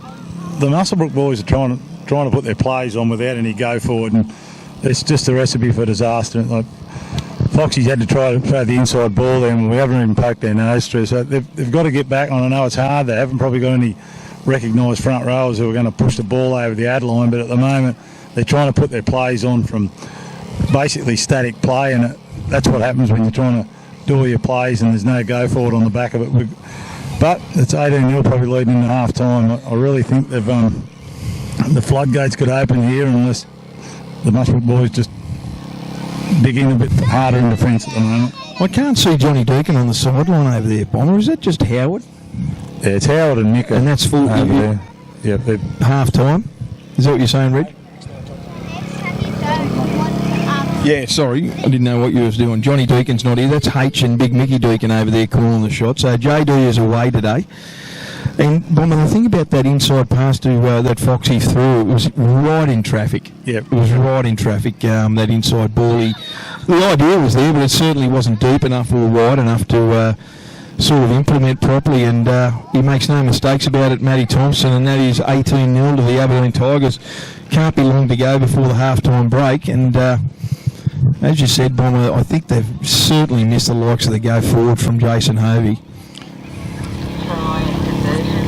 the Muswellbrook boys are trying to put their plays on without any go forward, and it's just a recipe for disaster. Like Foxy's had to try to throw the inside ball there, and we haven't even poked their nose through. So they've got to get back on. I know it's hard. They haven't probably got any recognised front rowers who are going to push the ball over the ad line, but at the moment they're trying to put their plays on from basically static play, and that's what happens when you're trying to do all your plays and there's no go forward on the back of it. But it's 18-0 probably leading in half time. I really think they've the floodgates could open here unless the Muswellbrook boys just dig in a bit harder in defence at the moment. I can't see Johnny Deacon on the sideline over there, Bomber. Is that just Howard? Yeah, it's Howard and Nick. And that's full over there. Yeah, half time. Is that what you're saying, Reg? Yeah, sorry, I didn't know what you was doing. Johnny Deacon's not here. That's H and Big Mickey Deacon over there calling the shot. So JD is away today. And Bomber, the thing about that inside pass to that Foxy threw, it was right in traffic. Yeah, it was right in traffic. That inside ball. The idea was there, but it certainly wasn't deep enough or wide enough to sort of implement properly. And he makes no mistakes about it, Matty Thompson, and that is 18-0 to the Aberdeen Tigers. Can't be long to go before the half-time break. And as you said, Bomber, I think they've certainly missed the likes of the go forward from Jason Hovey.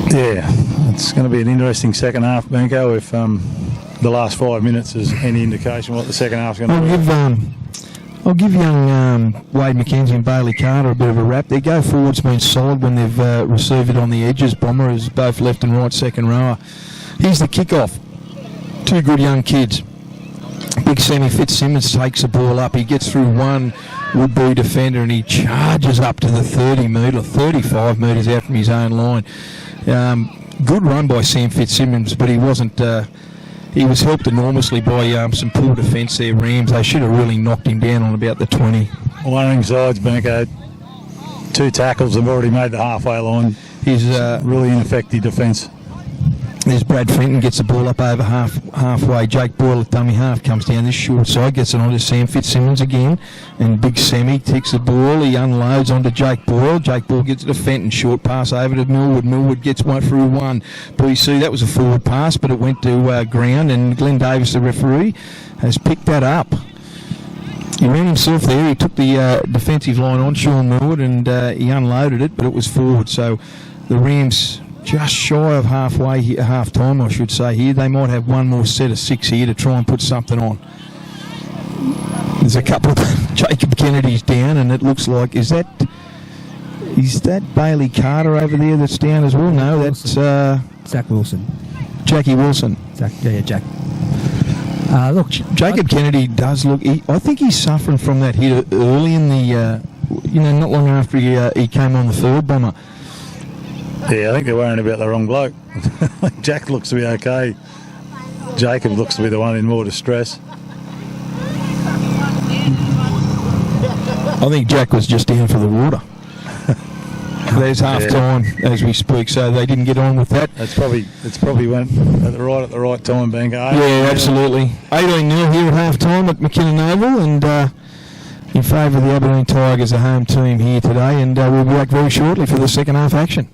Yeah, it's going to be an interesting second half, Benko, if the last 5 minutes is any indication what the second half's going to be. I'll give young Wade McKenzie and Bailey Carter a bit of a rap. Their go forward's been solid when they've received it on the edges. Bomber is both left and right second rower. Here's the kick-off. Two good young kids. Big Sammy Fitzsimmons takes the ball up. He gets through one would-be defender and he charges up to the 35 metres out from his own line. Good run by Sam Fitzsimmons, but he wasn't. He was helped enormously by some poor defence there, Rams. They should have really knocked him down on about the 20. Worrying sides, Benko. Two tackles have already made the halfway line. He's really ineffective defence. There's Brad Fenton, gets the ball up over halfway. Jake Boyle at dummy half comes down this short side, gets it onto Sam Fitzsimmons again, and Big Sammy takes the ball. He unloads onto Jake Boyle. Jake Boyle gets it to Fenton, short pass over to Millwood. Millwood gets one through one. BC, that was a forward pass, but it went to ground, and Glenn Davis, the referee, has picked that up. He ran himself there. He took the defensive line on Sean Millwood, and he unloaded it, but it was forward. So the Rams just shy of half time, I should say here. They might have one more set of six here to try and put something on. There's a couple of Jacob Kennedy's down, and it looks like, is that Bailey Carter over there that's down as well? No, that's Zach Wilson. Jackie Wilson. Jack. Look, Jacob Kennedy does look. I think he's suffering from that hit early in the, not long after he came on the field, Bomber. Yeah, I think they're worrying about the wrong bloke. Jack looks to be okay. Jacob looks to be the one in more distress. I think Jack was just down for the water. There's half time as we speak, so they didn't get on with that. It's probably went at the right time, Banker. Yeah, absolutely. 18-0 here at half time at McKinnon Oval, and in favour of the Aberdeen Tigers, the home team here today, and we'll be back very shortly for the second half action.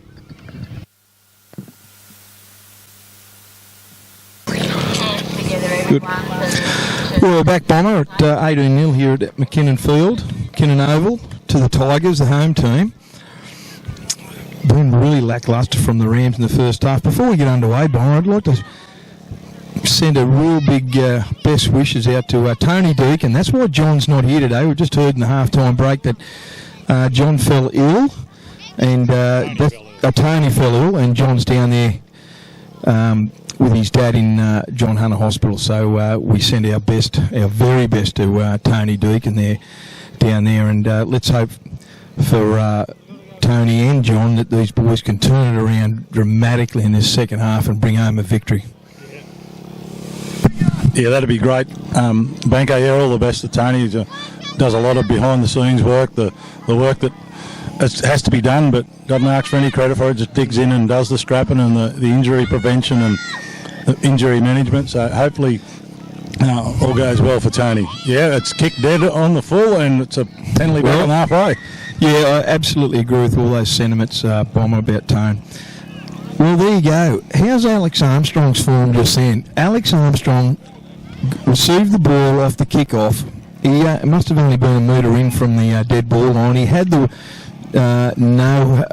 Good. We're back, Bomber, at 18-0 here at McKinnon Field, McKinnon Oval, to the Tigers, the home team. Been really lacklustre from the Rams in the first half. Before we get underway, Bomber, I'd like to send a real big best wishes out to Tony Deacon. That's why John's not here today. We just heard in the half-time break that John fell ill, and Tony fell ill, and John's down there with his dad in John Hunter Hospital. So we send our very best to Tony Deacon down there, and let's hope for Tony and John that these boys can turn it around dramatically in this second half and bring home a victory. Yeah, that'd be great. Banco, all the best to Tony. He does a lot of behind-the-scenes work, the work that it has to be done, but doesn't ask for any credit for it. Just digs in and does the strapping and the injury prevention and the injury management. So hopefully all goes well for Tony. Yeah, it's kicked dead on the full, and it's a penalty back on halfway. Yeah, I absolutely agree with all those sentiments, Bomber, about Tone. Well, there you go. How's Alex Armstrong's form just then? Alex Armstrong received the ball off the kick-off. He it must have only been a metre in from the dead ball line. He had the no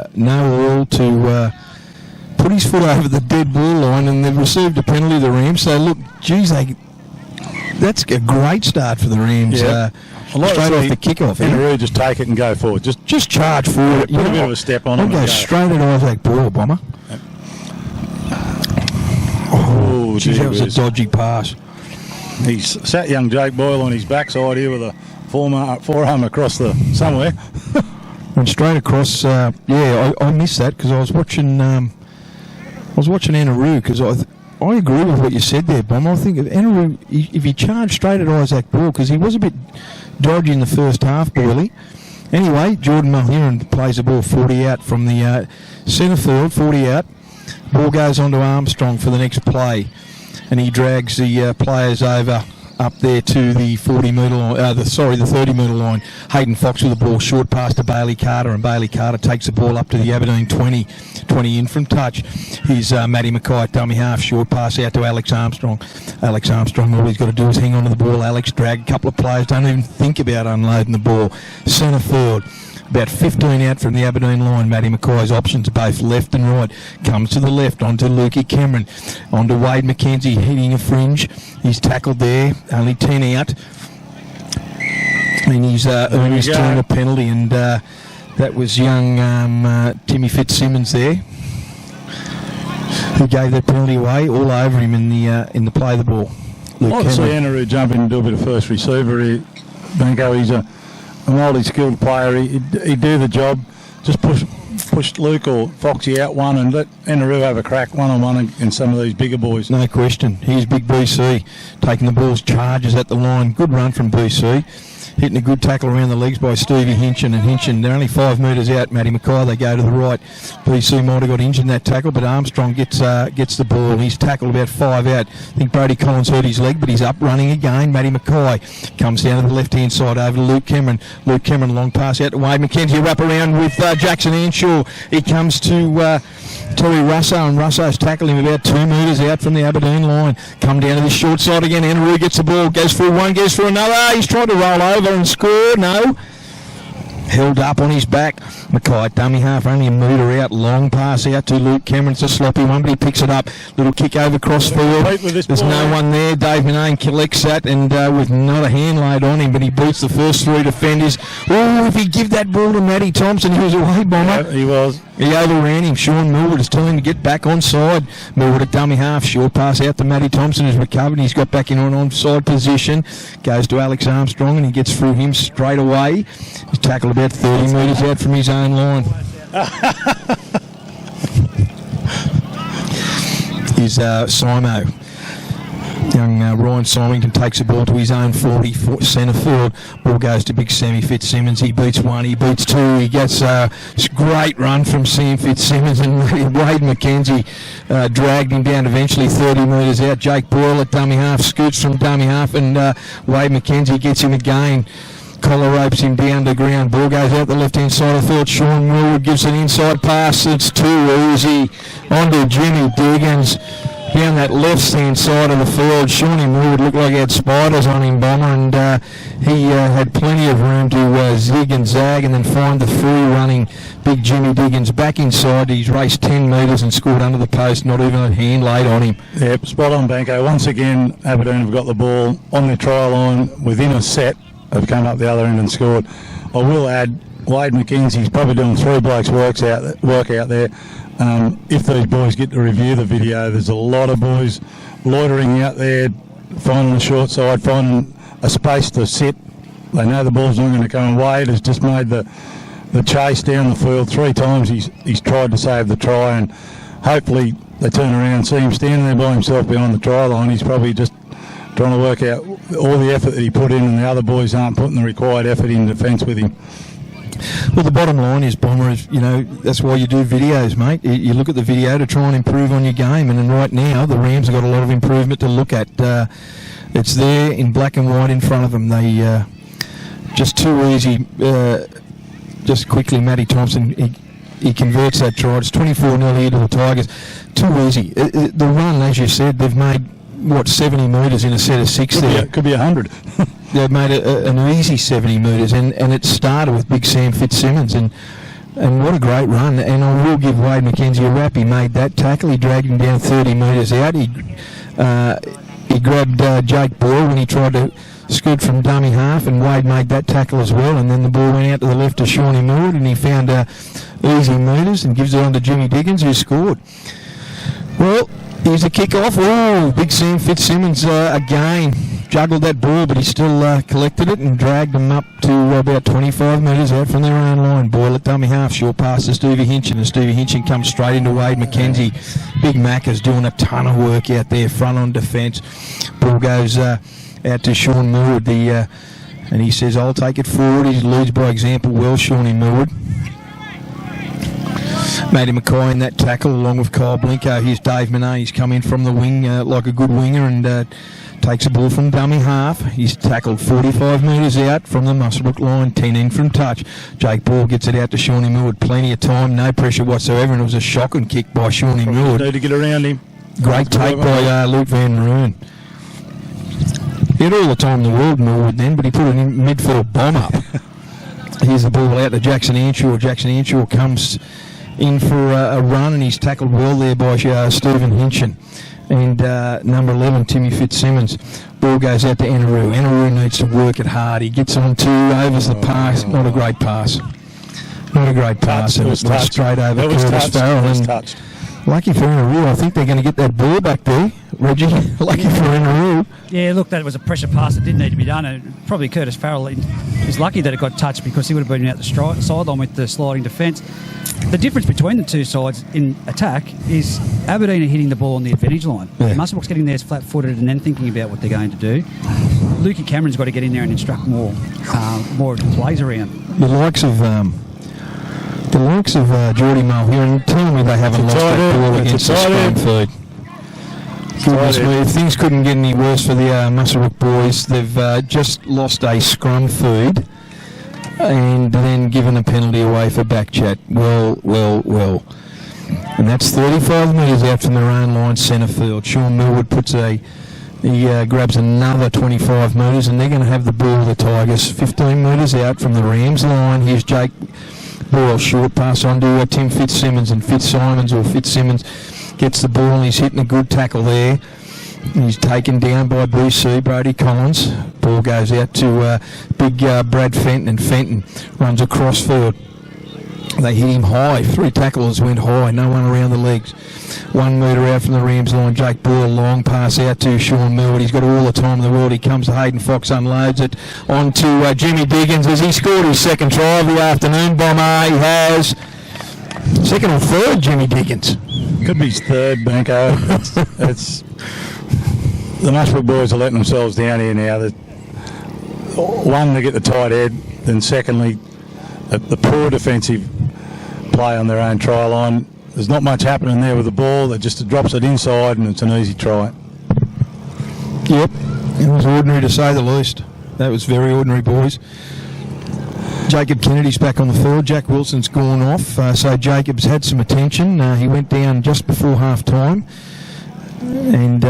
all to put his foot over the dead ball line, and they've received a penalty, the Rams. So, look, geez, that's a great start for the Rams. Yeah. Straight off the kick-off. Inaroo, just take it and go forward. Just charge forward. Put a bit of a step on it. I'll go straight at Isaac Boyle, Bomber. Yep. Oh, geez, that was a dodgy pass. He's sat young Jake Boyle on his backside here with a forearm across the somewhere. Went straight across. I missed that because I was watching. Anaroo because I agree with what you said there, Bomber. I think if Anaroo, if he charged straight at Isaac Boyle, because he was a bit dodgy in the first half, Boyley. Anyway, Jordan Mulheron plays the ball 40 out from the centre field, 40 out. Ball goes on to Armstrong for the next play, and he drags the players over up there to the 40-metre line, the 30-metre line. Hayden Fox with the ball, short pass to Bailey Carter, and Bailey Carter takes the ball up to the Aberdeen 20 in from touch. Here's Matty Mackay, dummy half, short pass out to Alex Armstrong. Alex Armstrong, all he's got to do is hang on to the ball. Alex drag a couple of players, don't even think about unloading the ball. Centre field. About 15 out from the Aberdeen line. Matty Mackay's options both left and right. Comes to the left onto Lukey Cameron. Onto Wade McKenzie hitting a fringe. He's tackled there. Only 10 out. And he's earned his turn a penalty. And that was young Timmy Fitzsimmons there, who gave that penalty away all over him in the play of the ball. I'd see Anaroo jump in and do a bit of first receiver here. Banco, he's a multi-skilled player. He'd do the job. Just push Luke or Foxy out one and let Anaroo have a crack one-on-one against some of these bigger boys. No question. Here's big BC taking the ball's charges at the line. Good run from BC. Hitting a good tackle around the legs by Stevie Hinchin, and Hinchin, they're only 5 metres out. Matty Mackay, they go to the right. BC might have got injured in that tackle, but Armstrong gets the ball. He's tackled about 5 out. I think Brody Collins hurt his leg, but he's up running again. Matty Mackay comes down to the left-hand side over to Luke Cameron. Luke Cameron, long pass out to Wade McKenzie. Wrap around with Jackson Anshaw. He comes to Terry Russo, and Russo's tackled him about 2 metres out from the Aberdeen line. Come down to the short side again. Anaroo gets the ball, goes for one, goes for another. He's trying to roll over and score. No. Held up on his back. Mackay, dummy half, only a metre out. Long pass out to Luke Cameron. It's a sloppy one, but he picks it up. Little kick over cross field. There's no one there. Dave Manane collects that, and with not a hand laid on him, but he beats the first 3 defenders. Oh, if he give that ball to Matty Thompson, he was away, Bomber. Yeah, he was. He overran him. Sean Millwood is telling him to get back on side. Millwood at dummy half. Short pass out to Matty Thompson. Has recovered. He's got back in on onside position. Goes to Alex Armstrong, and he gets through him straight away. He's tackled about 30 metres out from his own line. Here's Simo. Young Ryan Symington takes the ball to his own 40 centre field. Ball goes to big Sammy Fitzsimmons. He beats 1, he beats 2. He gets a great run from Sam Fitzsimmons, and Wade McKenzie dragged him down eventually 30 metres out. Jake Boyle at dummy half, scoots from dummy half, and Wade McKenzie gets him again. Collar ropes him down to ground. Ball goes out the left-hand side of the field. Sean Millwood gives an inside pass. It's too easy. Onto Jimmy Diggins. Down that left-hand side of the field, Shawnee Millwood looked like he had spiders on him, Bomber, and he had plenty of room to zig and zag and then find the free-running big Jimmy Diggins back inside. He's raced 10 metres and scored under the post, not even a hand laid on him. Yep, spot on, Banco. Once again, Aberdeen have got the ball on their try line within a set. Have come up the other end and scored. I will add, Wade McKenzie's probably doing 3 blokes' work out there. If these boys get to review the video, there's a lot of boys loitering out there, finding the short side, finding a space to sit. They know the ball's not going to come. Wade has just made the chase down the field 3 times. He's tried to save the try, and hopefully they turn around and see him standing there by himself behind the try line. He's probably just trying to work out all the effort that he put in, and the other boys aren't putting the required effort in defence with him. Well, the bottom line is, Bomber, is, that's why you do videos, mate. You look at the video to try and improve on your game, and then right now the Rams have got a lot of improvement to look at. It's there in black and white in front of them. They just too easy. Just quickly, Matty Thompson, he converts that try. It's 24-0 here to the Tigers. Too easy. The run, as you said, they've made, 70 metres in a set of 6 there. Could be 100. They've made an easy 70 metres, and it started with Big Sam Fitzsimmons, and what a great run. And I will give Wade McKenzie a rap. He made that tackle. He dragged him down 30 metres out. He grabbed Jake Boyle when he tried to scoot from dummy half, and Wade made that tackle as well, and then the ball went out to the left of Shawnee Millwood, and he found easy metres and gives it on to Jimmy Diggins, who scored. Well, here's a kick-off. Oh, Big Sam Fitzsimmons again juggled that ball, but he still collected it and dragged them up to about 25 metres out from their own line. Boyle at dummy half, short pass to Stevie Hinchin, and Stevie Hinchin comes straight into Wade McKenzie. Big Mac is doing a ton of work out there, front on defence. Ball goes out to Sean Millwood, and he says, I'll take it forward. He leads by example well, Shawnee Millwood. Matty Mackay in that tackle along with Kyle Blinko. Here's Dave Monet. He's come in from the wing like a good winger and takes a ball from dummy half. He's tackled 45 metres out from the Muswellbrook line, 10 in from touch. Jake Ball gets it out to Shawnee Millwood. Plenty of time, no pressure whatsoever, and it was a shocking kick by Shawnee Millwood. Need to get around him. Great take by Luke Van Roon. He had all the time in the world, Millwood, then, but he put an midfield bomb up. Here's the ball out to Jackson Anshaw. Jackson Anshaw comes in for a run, and he's tackled well there by Stephen Hinchin. And number 11, Timmy Fitzsimmons. Ball goes out to Enaroo. Enaroo needs to work it hard. He gets on two, overs the pass. Not a great pass. Not a great pass. And it went straight over Curtis Farrell. And lucky for Enaroo, I think they're going to get that ball back there, Reggie. Lucky for Enaroo. Yeah, look, that was a pressure pass that didn't need to be done. And probably Curtis Farrell is lucky that it got touched, because he would have been out the sideline with the sliding defence. The difference between the two sides in attack is Aberdeen are hitting the ball on the advantage line. Yeah. Muswellbrook's getting theirs flat-footed and then thinking about what they're going to do. Lukey Cameron's got to get in there and instruct more plays around. The likes of Geordie Mull here, and telling me they haven't lost that ball against the scrum feed. Goodness me, if things couldn't get any worse for the Muswellbrook boys, they've just lost a scrum feed and then given a penalty away for back chat. Well. And that's 35 metres out from their own line, centre field. Sean Millwood grabs another 25 metres, and they're going to have the ball, the Tigers, 15 metres out from the Rams line. Here's Jake Boyle, short pass on to Tim Fitzsimmons, and Fitzsimmons gets the ball, and he's hitting a good tackle there. He's taken down by BC, Brody Collins. Ball goes out to big Brad Fenton, and Fenton runs across field. They hit him high. 3 tacklers went high. No one around the legs. 1 metre out from the Rams line. Jake Boyle, long pass out to Sean Millwood. He's got all the time in the world. He comes to Hayden Fox, unloads it on to Jimmy Diggins as he scored his second try of the afternoon. Bomber, he has second or third, Jimmy Diggins. Could be his third, Banco. It's the Muswellbrook boys are letting themselves down here now. One, to get the tight head, then secondly, the poor defensive play on their own try line. There's not much happening there with the ball. It just drops it inside, and it's an easy try. Yep, it was ordinary to say the least. That was very ordinary, boys. Jacob Kennedy's back on the field. Jack Wilson's gone off, so Jacob's had some attention. He went down just before half-time. And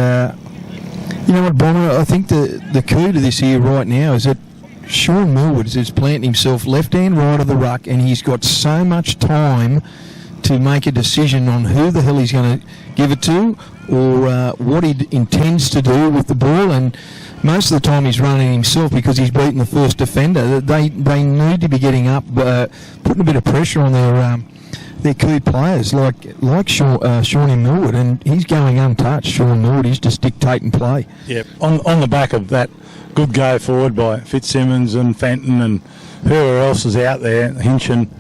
you know what, Bomber, I think the key to this here right now is that Sean Millwood is planting himself left-hand right of the ruck, and he's got so much time to make a decision on who the hell he's going to give it to, or what he intends to do with the ball. And most of the time he's running himself because he's beaten the first defender. They need to be getting up, putting a bit of pressure on their key players like Shawnee Millwood, and he's going untouched. Sean Millwood, he's just dictating play. Yeah, on the back of that good go forward by Fitzsimmons and Fenton and whoever else is out there, Hinchin,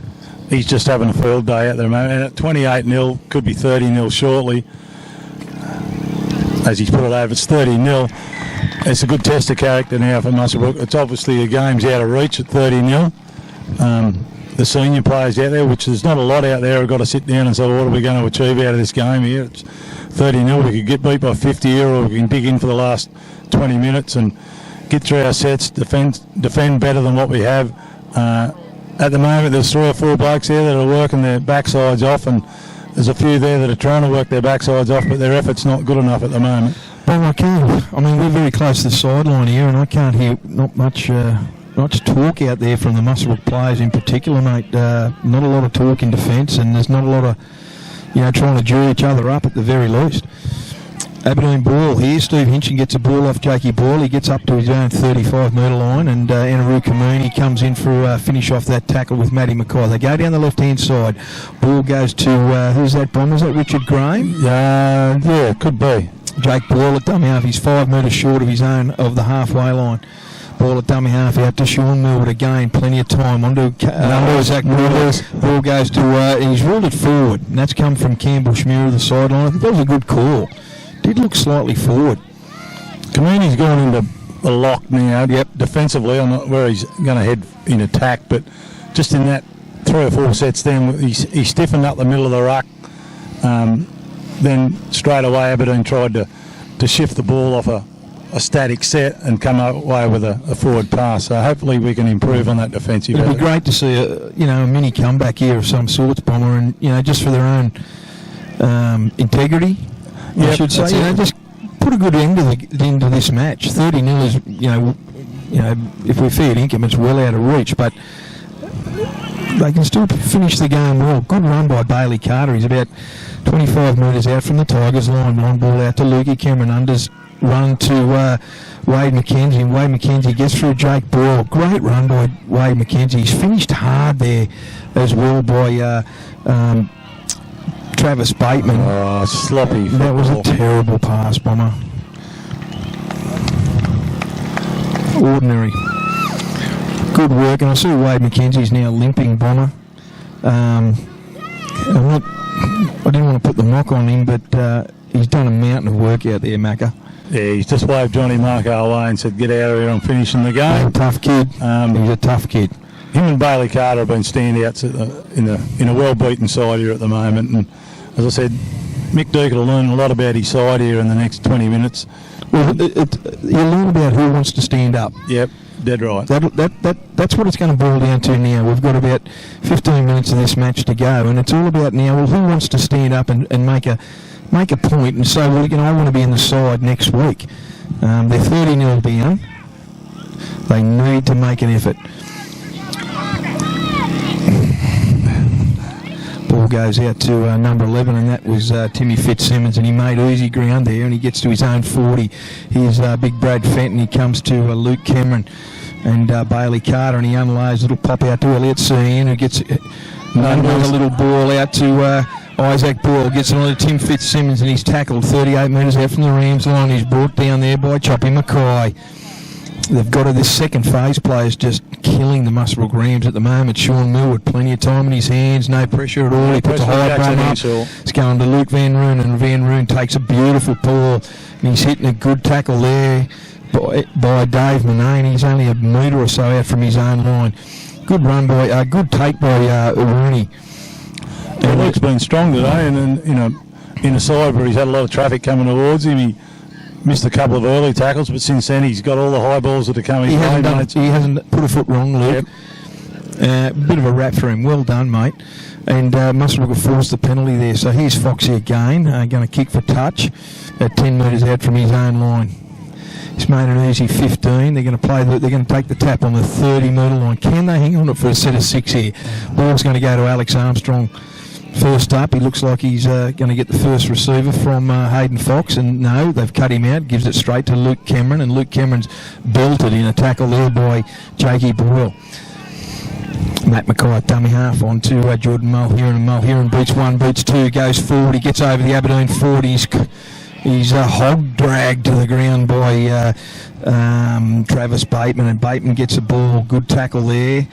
he's just having a field day at the moment. And at 28-0, could be 30-0 shortly. As he's put it over, it's 30-0. It's a good test of character now for Muswellbrook. It's obviously the game's out of reach at 30-0. the senior players out there, which there's not a lot out there, have got to sit down and say, well, what are we going to achieve out of this game here? It's 30-0. We could get beat by 50 here, or we can dig in for the last 20 minutes and get through our sets, defend better than what we have. At the moment, there's 3 or 4 blokes there that are working their backsides off, and there's a few there that are trying to work their backsides off, but their effort's not good enough at the moment. Well, I can't. I mean, we're very close to the sideline here, and I can't hear not much talk out there from the Muswellbrook players in particular, mate. Not a lot of talk in defence, and there's not a lot of, trying to jury each other up at the very least. Aberdeen ball here. Steve Hinchin gets a ball off Jakey Boyle. He gets up to his own 35-metre line, and Anaru Kamuni comes in for a finish off that tackle with Matty Mackay. They go down the left-hand side. Ball goes to, who's that bomber? Is that Richard Graham? Yeah, could be. Jake Boyle at dummy half. He's 5 metres short of his own of the halfway line. Ball at dummy half out to Sean Millwood again. Plenty of time. Onto Zach Millwood. Ball goes to, he's ruled it forward, and that's come from Campbell Schmear of the sideline. I think that was a good call. Did look slightly forward. Community's gone into a lock now. Yep, defensively. I'm not where he's going to head in attack, but just in that 3 or 4 sets, then he stiffened up the middle of the ruck. Then straight away, Aberdeen tried to shift the ball off a static set and come away with a forward pass. So hopefully we can improve on that defensive. It'd be great to see a mini comeback here of some sorts, Bomber, and just for their own integrity. I should say, just put a good end to this match. 30-0 is, if we're fair income, it's well out of reach, but they can still finish the game well. Good run by Bailey Carter. He's about 25 metres out from the Tigers line. Long ball out to Lukey Cameron. Unders run to Wade McKenzie, and Wade McKenzie gets through Jake Boyle. Great run by Wade McKenzie. He's finished hard there as well by Travis Bateman. Oh, sloppy football. That was a terrible pass, Bomber. Ordinary. Good work, and I see Wade McKenzie's now limping, Bomber. I didn't want to put the knock on him, but he's done a mountain of work out there, Macca. Yeah, he's just waved Johnny Marco away and said, get out of here, I'm finishing the game. He's a tough kid. He's a tough kid. Him and Bailey Carter have been standouts in a well-beaten side here at the moment, and as I said, Mick Deakin will learn a lot about his side here in the next 20 minutes. Well, you'll learn about who wants to stand up. Yep, dead right. That's what it's going to boil down to now. We've got about 15 minutes of this match to go, and it's all about now, well, who wants to stand up and make a point and say, well, I want to be in the side next week. They're 30-0 down. They need to make an effort. Ball goes out to number 11, and that was Timmy Fitzsimmons, and he made easy ground there, and he gets to his own 40. Here's big Brad Fenton. He comes to Luke Cameron and Bailey Carter, and he unloads. It'll pop out to Elliot Cian, who gets another little ball out to Isaac Boyle. Gets it on to Tim Fitzsimmons, and he's tackled 38 metres out from the Rams line. He's brought down there by Choppy Mackay. They've got this second phase players just killing the Muswellbrook Rams at the moment. Sean Millwood, plenty of time in his hands, no pressure at all. He puts a high run up. It's going to Luke Van Roon, and Van Roon takes a beautiful ball, and he's hitting a good tackle there by Dave Manane. He's only a metre or so out from his own line. Good run by, good take by Rooney. Well, Luke's been strong today, and in a side where he's had a lot of traffic coming towards him. He missed a couple of early tackles, but since then he's got all the high balls that are coming. He hasn't put a foot wrong, Luke. Yep. Bit of a rap for him. Well done, mate. And Muswellbrook have forced the penalty there. So here's Foxy again, going to kick for touch at 10 metres out from his own line. He's made an easy 15. They're going to They're going to take the tap on the 30-metre line. Can they hang on it for a set of 6 here? Ball's going to go to Alex Armstrong. First up, he looks like he's going to get the first receiver from Hayden Fox, and no, they've cut him out, gives it straight to Luke Cameron, and Luke Cameron's belted in a tackle there by Jakey Boyle. Matt Mackay, dummy half on to Jordan Mulheron, and Mulheron beats 1, beats 2, goes forward, he gets over the Aberdeen 40, he's hog dragged to the ground by Travis Bateman, and Bateman gets a ball, good tackle there.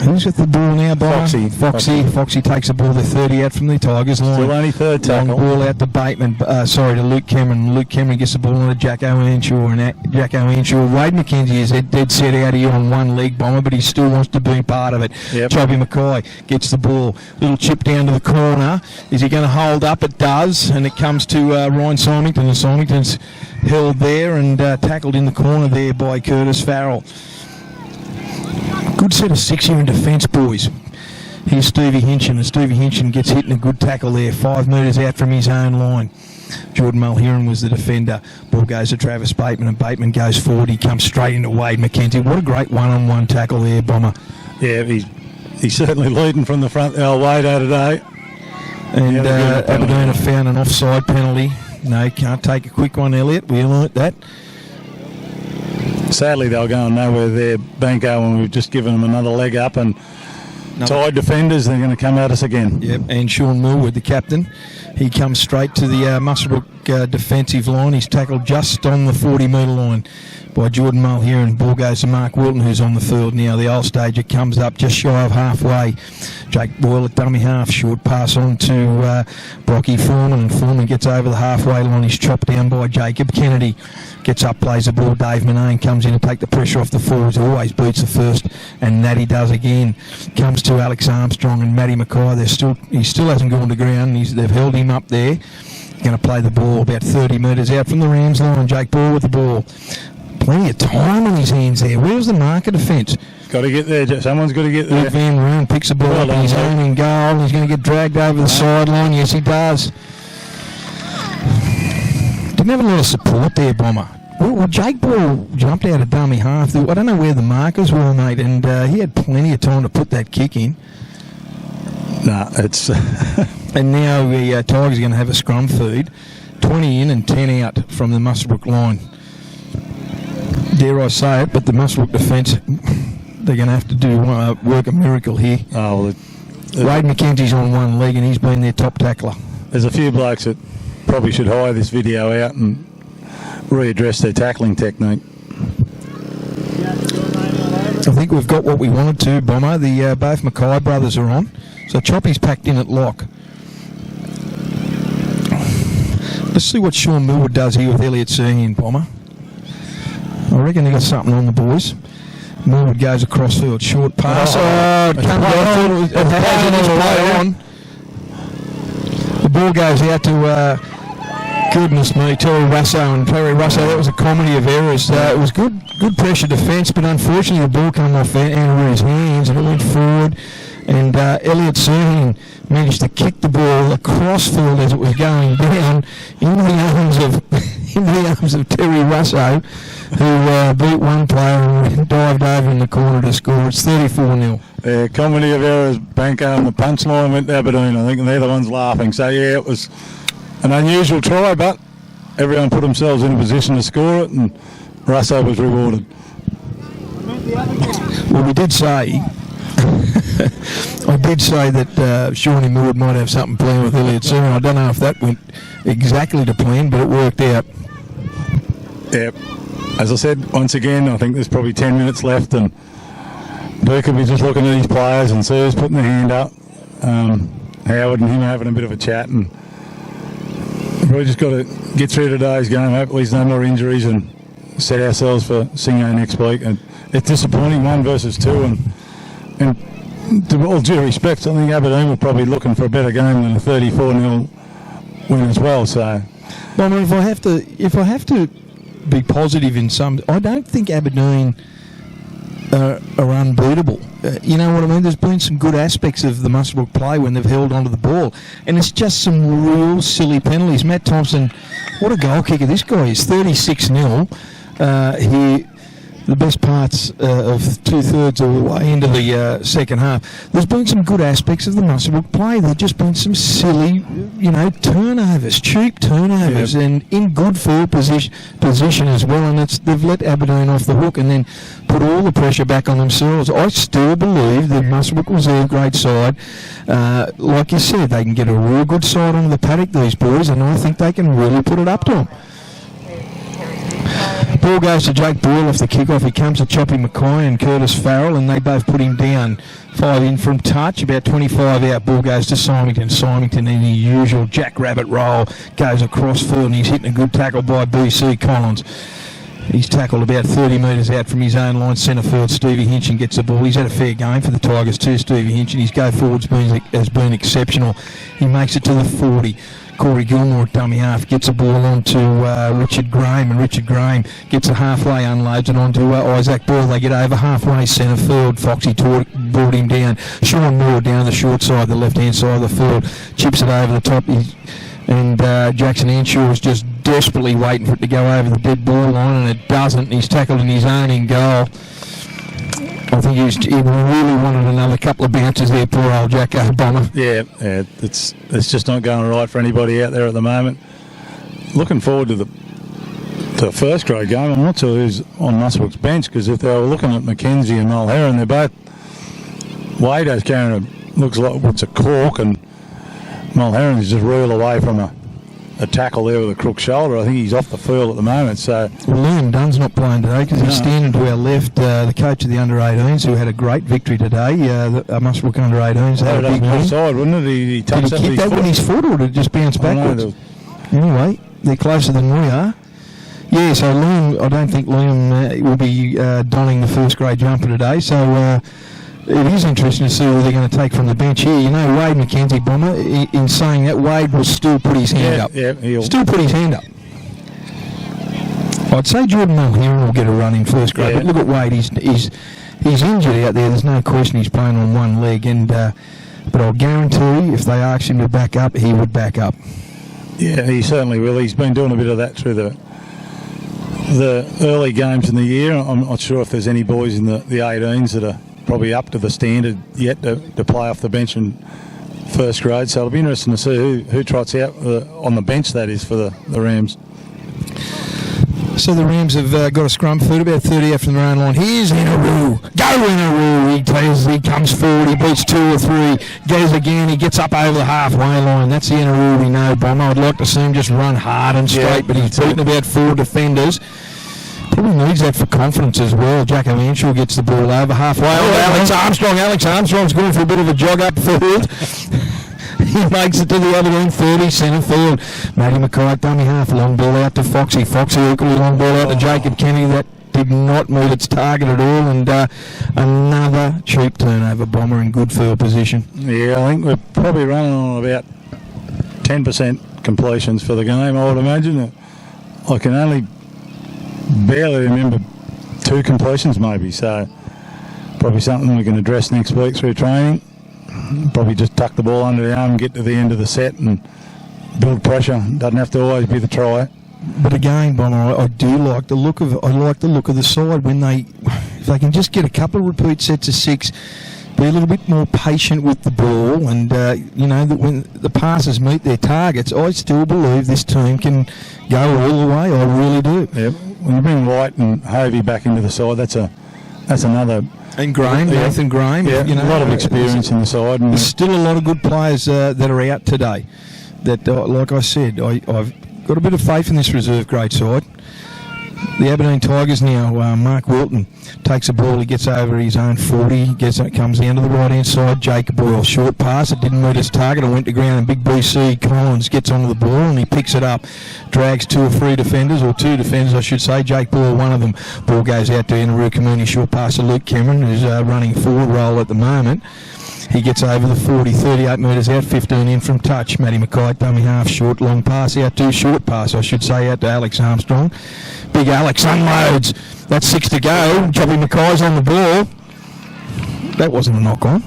Who's got the ball now, Bomber? Foxy takes the ball. They're 30 out from the Tigers line. Still only third tackle. Long ball out to Bateman. To Luke Cameron. Luke Cameron gets the ball on to Jacko Earnshaw. And Jacko Earnshaw. Wade McKenzie is dead set out here on one leg, Bomber, but he still wants to be part of it. Yep. Chubby Mackay gets the ball. Little chip down to the corner. Is he going to hold up? It does. And it comes to Ryan Symington. And Symington's held there and tackled in the corner there by Curtis Farrell. Good set of six here in defence, boys. Here's Stevie Hinchin, and Stevie Hinchin gets hit in a good tackle there, 5 metres out from his own line. Jordan Mulheron was the defender. Ball goes to Travis Bateman, and Bateman goes forward. He comes straight into Wade McKenzie. What a great one-on-one tackle there, Bomber. Yeah, he's certainly leading from the front. Wade out today. And Aberdeen have found an offside penalty. No, can't take a quick one, Elliot. We learnt that. Sadly, they'll go nowhere there, Banco, and we've just given them another leg up, and tied defenders, they're going to come at us again. Yep, and Sean Millwood, the captain, he comes straight to the Muswellbrook defensive line. He's tackled just on the 40-metre line by Jordan Mulheron. Ball goes to Mark Wilton, who's on the field now. The old stager comes up just shy of halfway. Jake Boyle at dummy half, short pass on to Brocky Foreman, and Foreman gets over the halfway line. He's chopped down by Jacob Kennedy. Gets up, plays the ball. Dave Manane comes in to take the pressure off the forwards. Always beats the first, and that he does again. Comes to Alex Armstrong and Matty Mackay. He still hasn't gone to ground. They've held him up there. Going to play the ball about 30 metres out from the Rams line. Jake Ball with the ball. Plenty of time on his hands there. Where's the marker defence? Got to get there. Someone's got to get there. Luke Van Roon picks the ball up in his own in goal. He's going to get dragged over the sideline. Yes, he does. Didn't have a lot of support there, Bomber. Well, Jake Ball jumped out of dummy half. I don't know where the markers were, mate, and he had plenty of time to put that kick in. No, it's... And now the Tigers are going to have a scrum feed. 20 in and 10 out from the Muswellbrook line. Dare I say it, but the Muswellbrook defence, they're going to have to do work a miracle here. Oh, Wade McKenzie's on one leg and he's been their top tackler. There's a few blokes that probably should hire this video out and readdress their tackling technique. I think we've got what we wanted to, Bomber. The both Mackay brothers are on. So Choppy's packed in at lock. Let's see what Sean Millwood does here with Elliot Seahan, Bomber. I reckon they got something on the boys. Millwood goes across field, short pass. It comes out. It has on. The ball goes out to goodness me, Terry Russo, and Terry Russo. That was a comedy of errors. It was good pressure defence, but unfortunately the ball came off Andrew's hands and it went forward. And Elliot Seahan managed to kick the ball across field as it was going down into the arms of Terry Russo, who beat one player and dived over in the corner to score. It's 34-0. Yeah, comedy of errors, Banco, and the punchline went to Aberdeen, I think, and they're the ones laughing. So, yeah, it was an unusual try, but everyone put themselves in a position to score it, and Russo was rewarded. Well, we did say... I did say that Shawnee Millwood might have something planned with Elliot Seaman. I don't know if that went exactly to plan, but it worked out. Yep. As I said, once again, I think there's probably 10 minutes left, and Duke will be just looking at these players and Sir's putting their hand up. Howard and him having a bit of a chat, and we've really just got to get through today's game. Hopefully there's no more injuries and set ourselves for Singo next week. And it's disappointing, 1 versus 2, and to all due respect, I think Aberdeen were probably looking for a better game than a 34-0 win as well. So, well, I mean, if I have to be positive in some, I don't think Aberdeen are unbeatable. You know what I mean? There's been some good aspects of the Muswellbrook play when they've held onto the ball, and it's just some real silly penalties. Matt Thompson, what a goal kicker this guy is! 36-0. The best parts of 2/3 of the way into the second half. There's been some good aspects of the Muswellbrook play. There's just been some silly, turnovers, cheap turnovers, and in good field position as well. And they've let Aberdeen off the hook and then put all the pressure back on themselves. I still believe that Muswellbrook was a great side. Like you said, they can get a real good side onto the paddock, these boys, and I think they can really put it up to them. ball goes to Jake Boyle off the kickoff. He comes to Choppy McCoy and Curtis Farrell, and they both put him down. 5 in from touch, about 25 out. Ball goes to Symington. Symington in the usual jackrabbit roll goes across field, and he's hitting a good tackle by BC Collins. He's tackled about 30 metres out from his own line. Centre field, Stevie Hinchin gets the ball. He's had a fair game for the Tigers too, Stevie Hinchin. His go forward's has been exceptional. He makes it to the 40. Corey Gilmore at dummy half gets the ball onto Richard Graham, and Richard Graham gets a halfway, unloads it onto Isaac Ball. They get over halfway centre field. Foxy brought him down. Sean Moore down the short side, the left-hand side of the field, chips it over the top. And Jackson Anshaw is just desperately waiting for it to go over the dead ball line, and it doesn't. And he's tackled in his own in goal. I think he really wanted another couple of bounces there, poor old Jacko Bomber. Yeah, it's just not going right for anybody out there at the moment. Looking forward to the first grade game. I'm not sure who's on Muswellbrook's bench, because if they were looking at Mackenzie and Mulherron, they're both... Wado's carrying looks like what's a cork, and Mulherron's just reeled away from a tackle there with a crook shoulder. I think he's off the field at the moment. So Liam Dunn's not playing today because he's standing to our left. The coach of the under-18s, who had a great victory today. The Muswellbrook under-18s had a big win. Offside, wouldn't it? He touched did he kick that with his foot, or did it just bounce backwards? Anyway, they're closer than we are. Yeah, so Liam, I don't think Liam will be donning the first grade jumper today. So it is interesting to see what they're going to take from the bench here. You know, Wade McKenzie, Bomber, in saying that, Wade will still put his hand up. Yeah, he'll still put his hand up. I'd say Jordan Mulherron will get a run in first grade, but look at Wade. He's injured out there. There's no question he's playing on one leg, and but I'll guarantee if they asked him to back up, he would back up. Yeah, he certainly will. He's been doing a bit of that through the early games in the year. I'm not sure if there's any boys in the 18s that are probably up to the standard yet to play off the bench in first grade. So it'll be interesting to see who trots out on the bench, that is, for the Rams. So the Rams have got a scrum foot about 30 out from their own line. Here's Inaroo. Go Inaroo. He comes forward. He beats 2 or 3. Goes again. He gets up over the halfway line. That's the Inaroo we know, Bomber. I'd like to see him just run hard and straight, but he's beaten about 4 defenders. Probably needs that for confidence as well. Jacko Anshaw gets the ball over halfway. Alex Armstrong. Alex Armstrong's going for a bit of a jog up field. He makes it to the Aberdeen 30 centre field. Matty Mackay, dummy half, long ball out to Foxy. Foxy equally long ball out to Jacob Kenny. That did not meet its target at all, and another cheap turnover, Bomber in good field position. Yeah, I think we're probably running on about 10% completions for the game, I would imagine. I can only barely remember 2 completions maybe, so probably something we can address next week through training. Probably just tuck the ball under the arm and get to the end of the set and build pressure. Doesn't have to always be the try. But again, Bonner, I do like the look of the side when if they can just get a couple of repeat sets of 6, be a little bit more patient with the ball, and that when the passes meet their targets, I still believe this team can go all the way. I really do. Yeah, when you bring White and Hovey back into the side, that's another. And Graham, Nathan Graham, a lot of experience in the side. And there's still a lot of good players that are out today. That, like I said, I've got a bit of faith in this reserve grade side. The Aberdeen Tigers now, Mark Wilton takes a ball, he gets over his own 40, comes down to the right hand side. Jacob Boyle, short pass, it didn't meet its target, it went to ground, and big BC Collins gets onto the ball and he picks it up, drags 2 or 3 defenders, or 2 defenders I should say. Jake Boyle, one of them. Ball goes out to Inaroo Kamuni, short pass to Luke Cameron, who's running forward role at the moment. He gets over the 40, 38 metres out, 15 in from touch. Matty Mackay, dummy half, short, long pass out to, short pass, I should say, out to Alex Armstrong. Big Alex unloads. That's 6 to go. Choppy Mackay's on the ball. That wasn't a knock-on.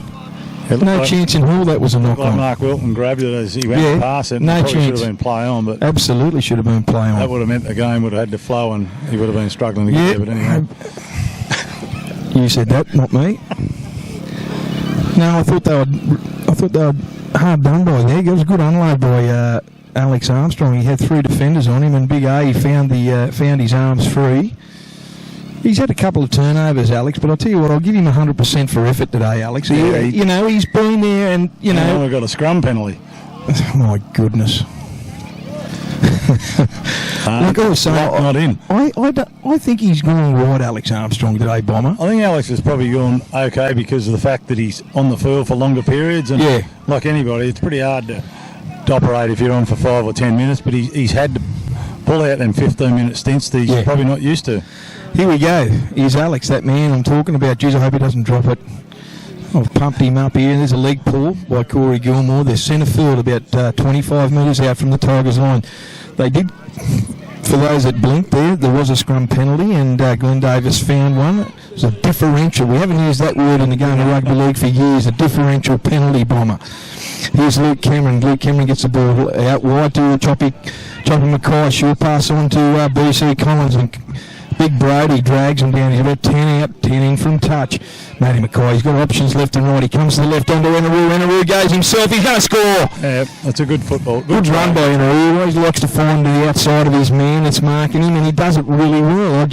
No chance in hell that was a knock-on. Mark Wilton grabbed it as he went past it. No chance. Should have been play on, but absolutely should have been play on. That would have meant the game would have had to flow, and he would have been struggling to get there. But anyway, you said that, not me. No, I thought they were hard done by there. It was a good unload by Alex Armstrong. He had 3 defenders on him, and Big A, he found his arms free. He's had a couple of turnovers, Alex, but I'll tell you what, I'll give him 100% for effort today, Alex. He's been there, and now we've got a scrum penalty. My goodness. Like I was saying, not in. I think he's going right, Alex Armstrong, today, Bomber. I think Alex is probably going okay because of the fact that he's on the field for longer periods. And Yeah. like anybody, it's pretty hard to operate if you're on for 5 or 10 minutes, but he's had to pull out them 15-minute stints that he's probably not used to. Here we go. Here's Alex, that man I'm talking about. Jeez, I hope he doesn't drop it. I've pumped him up here. There's a leg pull by Corey Gilmore. They're centre field about 25 metres out from the Tigers line. They did, for those that blinked there was a scrum penalty, and Glenn Davis found one. It was a differential. We haven't used that word in the game of rugby league for years, a differential penalty, Bomber. Here's Luke Cameron. Luke Cameron gets the ball out wide to Choppy Mackay. Short pass on to BC Collins, and Big Brody drags him down. He's about 10 out, 10 in from touch. Matty Mackay, he's got options left and right. He comes to the left onto Enaroo. Enaroo goes himself. He's going to score. Yeah, that's a good football. Good run by Enaroo. He always likes to find the outside of his man that's marking him, and he does it really well.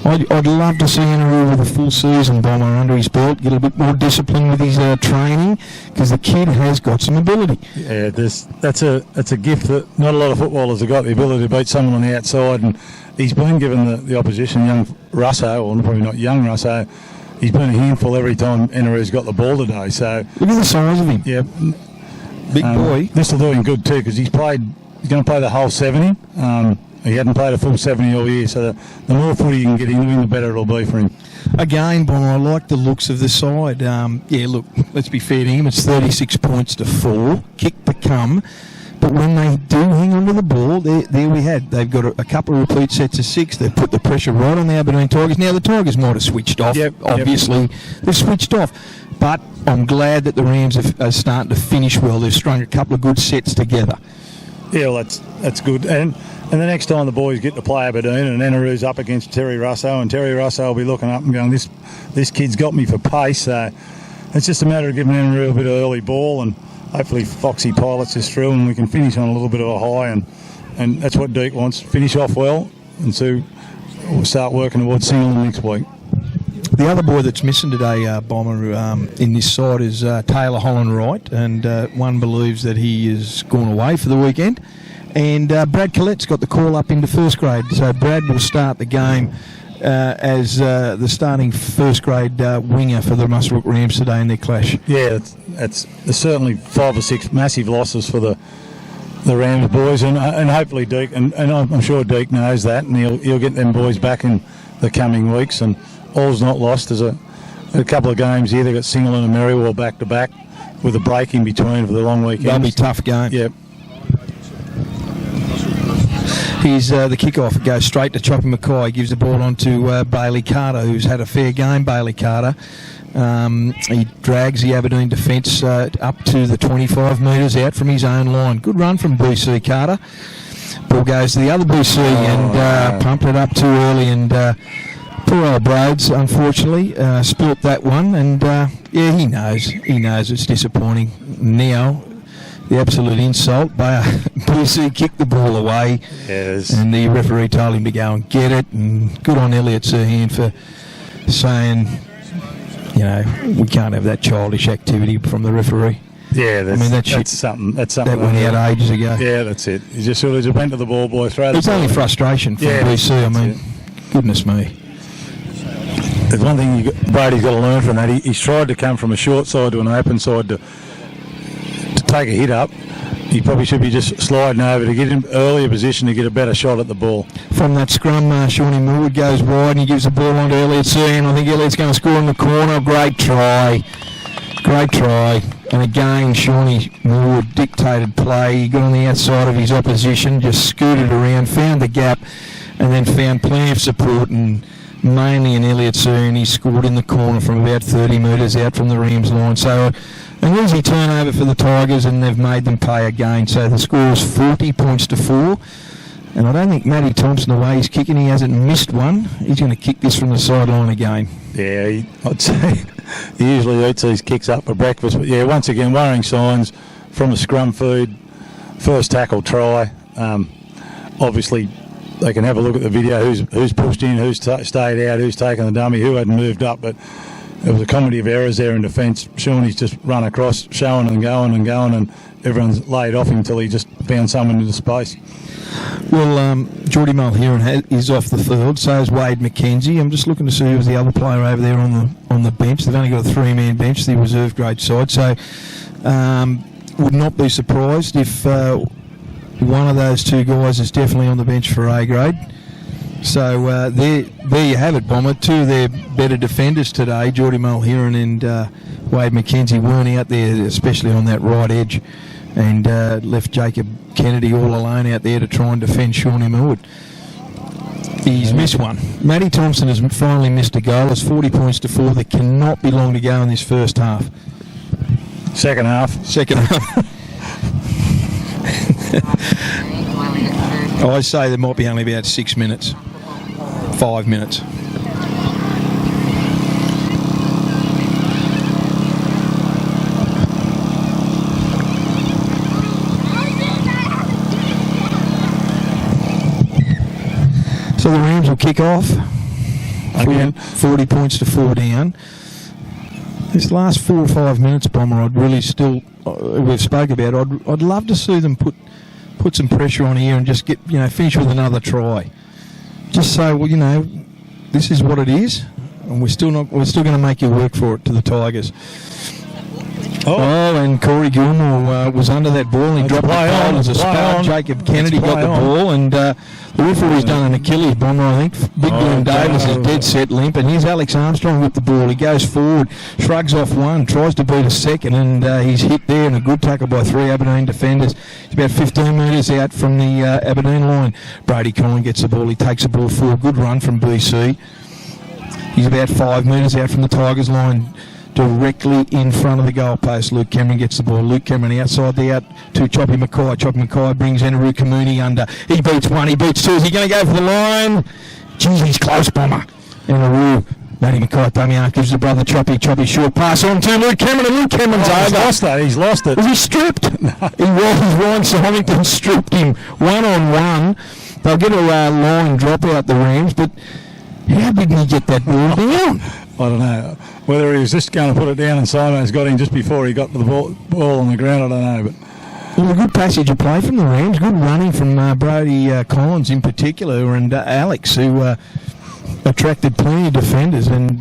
I'd love to see Enaroo with a full season, Bomber, under his belt, get a bit more discipline with his training, because the kid has got some ability. Yeah, that's a gift that not a lot of footballers have got, the ability to beat someone on the outside, and he's been given the opposition, young Russo, or probably not young Russo, he's been a handful every time Enaroo's got the ball today. So look at the size of him. Yeah. Big boy. This will do him good too, because he's going to play the whole 70. He hadn't played a full 70 all year, so the more footy you can get into him, the better it'll be for him. Again, Bomber, I like the looks of the side. Yeah, look, let's be fair to him. It's 36 points to 4, kick to come. But when they do hang on to the ball, there we had. They've got a couple of repeat sets of 6. They've put the pressure right on the Aberdeen Tigers. Now, the Tigers might have switched off. Obviously, they've switched off. But I'm glad that the Rams are starting to finish well. They've strung a couple of good sets together. Yeah, well, that's good. And the next time the boys get to play Aberdeen and Enaroo's up against Terry Russo, and Terry Russo will be looking up and going, this kid's got me for pace. So it's just a matter of giving Enaroo a bit of early ball, and hopefully Foxy pilots us through and we can finish on a little bit of a high, and that's what Deke wants. Finish off well, and so we'll start working towards Singleton next week. The other boy that's missing today, Bomber, in this side is Taylor Holland Wright, and one believes that he is gone away for the weekend. And Brad Collette's got the call up into first grade, so Brad will start the game as the starting first grade winger for the Muswellbrook Rams today in their clash. Yeah, there's certainly 5 or 6 massive losses for the Rams boys, and hopefully Deke, and I'm sure Deke knows that, and he'll get them boys back in the coming weeks, and all's not lost. There's a couple of games here. They've got Singleton and Merriwell back to back with a break in between for the long weekend. That'll be a tough game. Yep. Here's the kickoff. It goes straight to Choppy Mackay. He gives the ball on to Bailey Carter, who's had a fair game, Bailey Carter. He drags the Aberdeen defence up to the 25 metres out from his own line. Good run from BC Carter. Ball goes to the other BC and pumped it up too early, and poor old Broads, unfortunately, spilt that one. And yeah, he knows it's disappointing. Now, the absolute insult. BC kicked the ball away, and the referee told him to go and get it. And good on Elliot Serhan for saying, we can't have that childish activity from the referee. Yeah, that's something. That went out ages ago. Yeah, that's it. He just sort of went to the ball boy, throw. It's only frustration from BC. I mean, goodness me. There's one thing Brady's got to learn from that. He's tried to come from a short side to an open side to take a hit up. He probably should be just sliding over to get in earlier position to get a better shot at the ball. From that scrum, Shawnee Moorwood goes wide and he gives the ball on to Elliot Serhan. I think Elliot's going to score in the corner. Great try. And again, Shawnee Moorwood dictated play. He got on the outside of his opposition, just scooted around, found the gap, and then found plenty of support, and mainly in Elliot Serhan, he scored in the corner from about 30 metres out from the Rams line. So an easy turnover for the Tigers, and they've made them pay again. So the score is 40 points to 4. And I don't think Matty Thompson, the way he's kicking, he hasn't missed one. He's going to kick this from the sideline again. Yeah, I'd say he usually eats these kicks up for breakfast. But yeah, once again, worrying signs from a scrum feed. First tackle try. Obviously, they can have a look at the video, who's pushed in, who's stayed out, who's taken the dummy, who hadn't moved up. But there was a comedy of errors there in defence. Shawnee's just run across, showing and going, and everyone's laid off him until he just found someone into space. Well, Geordie Mulheron is off the field, so is Wade McKenzie. I'm just looking to see who's the other player over there on the bench. They've only got a 3-man bench, the reserve grade side, so would not be surprised if one of those two guys is definitely on the bench for A grade. So there you have it, Bomber. Two of their better defenders today, Geordie Mulheron and Wade McKenzie, weren't out there, especially on that right edge, and left Jacob Kennedy all alone out there to try and defend Shawnee Millwood. He's missed one. Matty Thompson has finally missed a goal. It's 40 points to 4. There cannot be long to go in this first half. Second half. I say there might be only about 6 minutes. 5 minutes. So the Rams will kick off. Again. 40 points to 4 down. This last 4 or 5 minutes, Bomber, I'd really still, we've spoke about, I'd love to see them put some pressure on here and just get, finish with another try. Just say, well, this is what it is, and we're still going to make you work for it to the Tigers. Oh, and Corey Gilmore was under that ball. He dropped the ball as a spot. Jacob Kennedy got the ball, and the referee's done an Achilles, Bomber, I think. Big Glenn Davis is dead set limp, and here's Alex Armstrong with the ball. He goes forward, shrugs off one, tries to beat a second, and he's hit there, and a good tackle by 3 Aberdeen defenders. He's about 15 metres out from the Aberdeen line. Brady Collin gets the ball. He takes the ball forward. Good run from BC. He's about 5 metres out from the Tigers line, directly in front of the goalpost. Luke Cameron gets the ball. Luke Cameron outside the out to Choppy Mackay. Choppy Mackay brings Anaru Kamuni under. He beats one. He beats two. Is he going to go for the line? Geez, he's close, Bomber. Anaru. Matty Mackay, Damian gives the brother Choppy. Choppy short pass on to Luke Cameron, and Luke Cameron's over. He's lost it. Was he stripped? He was. Ryan Symington stripped him 1-on-1. They'll get a line drop out the Rams, but how did he get that ball down? I don't know. Whether he was just going to put it down and Simon's got him just before he got to the ball on the ground, I don't know. But well, a good passage of play from the Rams. Good running from Brody Collins in particular, and Alex, who attracted plenty of defenders. And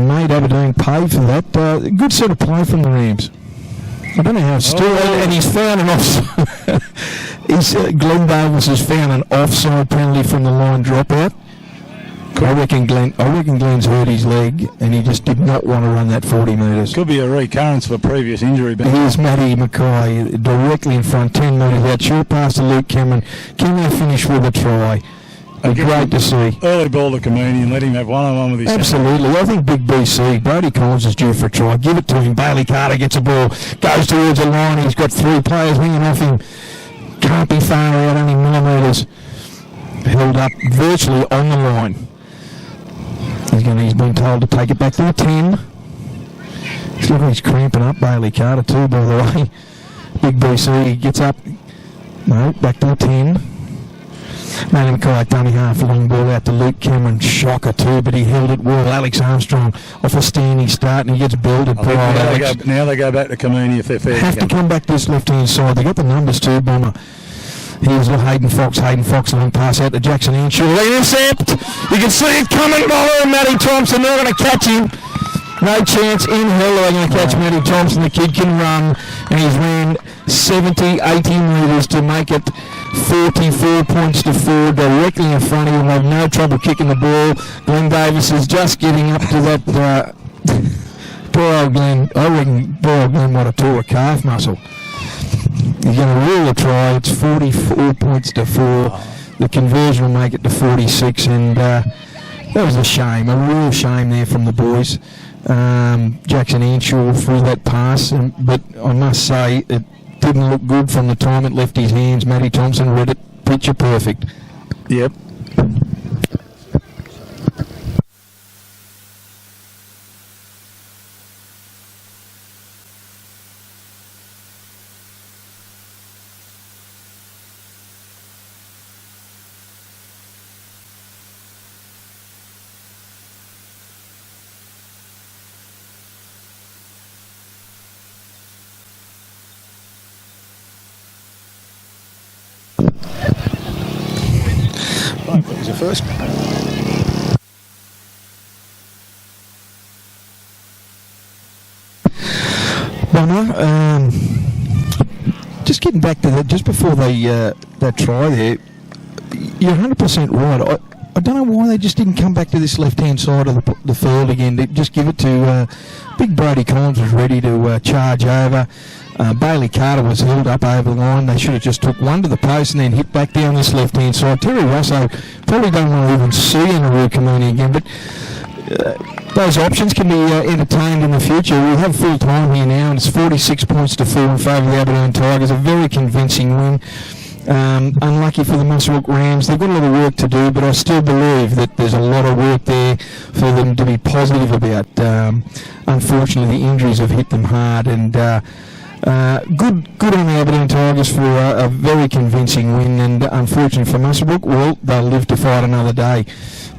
made Aberdeen pay for that. Good set of play from the Rams. I don't know how it's still, and he's found an offside. Glenn Davis has found an offside penalty from the line dropout. I reckon Glenn's hurt his leg, and he just did not want to run that 40 metres. Could be a recurrence of a previous injury. Here's Matty Mackay directly in front, 10 metres out, short pass to Luke Cameron. Can they finish with a try? Great to see. Early ball to Kamuni and let him have one-on-one with his Absolutely. I think big BC, Brody Collins is due for a try. Give it to him. Bailey Carter gets a ball, goes towards the line. He's got 3 players hanging off him. Can't be far out, only millimetres. Held up virtually on the line. He's been told to take it back to a 10. He's cramping up, Bailey Carter too, by the way. Big BC gets up. No, back to a 10. Matty Mackay, dummy half, long ball out to Luke Cameron. Shocker too, but he held it well. Alex Armstrong off a standing start, and he gets belted. Now they go back to Kamuni if they're fair. Have to come back to this left-hand side. They got the numbers too, Bomber. Here's Hayden Fox, long pass out to Jackson Henshaw. Intercept! You can see it coming by Matty Thompson. They're going to catch him. No chance in hell they're going to catch Matty Thompson. The kid can run, and he's ran 70, 80 metres to make it 44 points to 4, directly in front of him. Have no trouble kicking the ball. Glenn Davis is just getting up to that. Poor old Glenn. I reckon poor old Glenn might have tore a calf muscle. He's going to rule the try. It's 44 points to 4. The conversion will make it to 46, and that was a shame, a real shame there from the boys. Jackson Henshaw threw that pass, but I must say it didn't look good from the time it left his hands. Matty Thompson read it picture perfect. Yep. Right, that was the first. Bomber, just getting back to that, just before that try there, you're 100% right. I don't know why they just didn't come back to this left-hand side of the field again. They just give it to Big Brody Collins was ready to charge over. Bailey Carter was held up over the line. They should have just took one to the post and then hit back down this left-hand side. Terry Rosso probably don't want to even see Anaru Kamuni again, but those options can be entertained in the future. We have full time here now, and it's 46 points to 4 in favour of the Aberdeen Tigers. A very convincing win. Unlucky for the Muswellbrook Rams. They've got a lot of work to do, but I still believe that there's a lot of work there for them to be positive about. Unfortunately, the injuries have hit them hard, and good on the Aberdeen Tigers for a very convincing win, and unfortunately for Muswellbrook, well, they'll live to fight another day.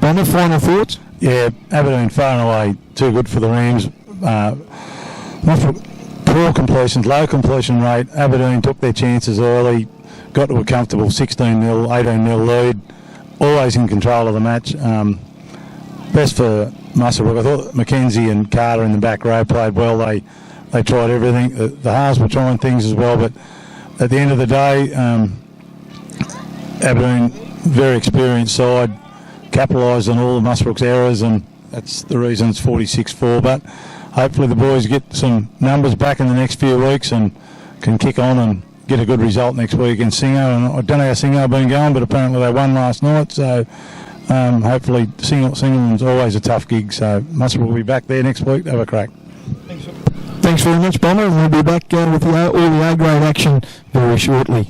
Bomber, final thoughts? Yeah, Aberdeen far and away too good for the Rams. Muswellbrook, poor completions, low completion rate. Aberdeen took their chances early, got to a comfortable 16-0, 18-0 lead, always in control of the match. Best for Muswellbrook. I thought Mackenzie and Carter in the back row played well. They tried everything. The halves were trying things as well, but at the end of the day, Aberdeen, very experienced side, capitalised on all of Muswellbrook's errors, and that's the reason it's 46-4. But hopefully the boys get some numbers back in the next few weeks and can kick on and get a good result next week against Singo. And I don't know how Singo have been going, but apparently they won last night, so hopefully Singleton's always a tough gig, so Muswellbrook will be back there next week to have a crack. Thanks very much, Bomber, and we'll be back with all the A-grade action very shortly.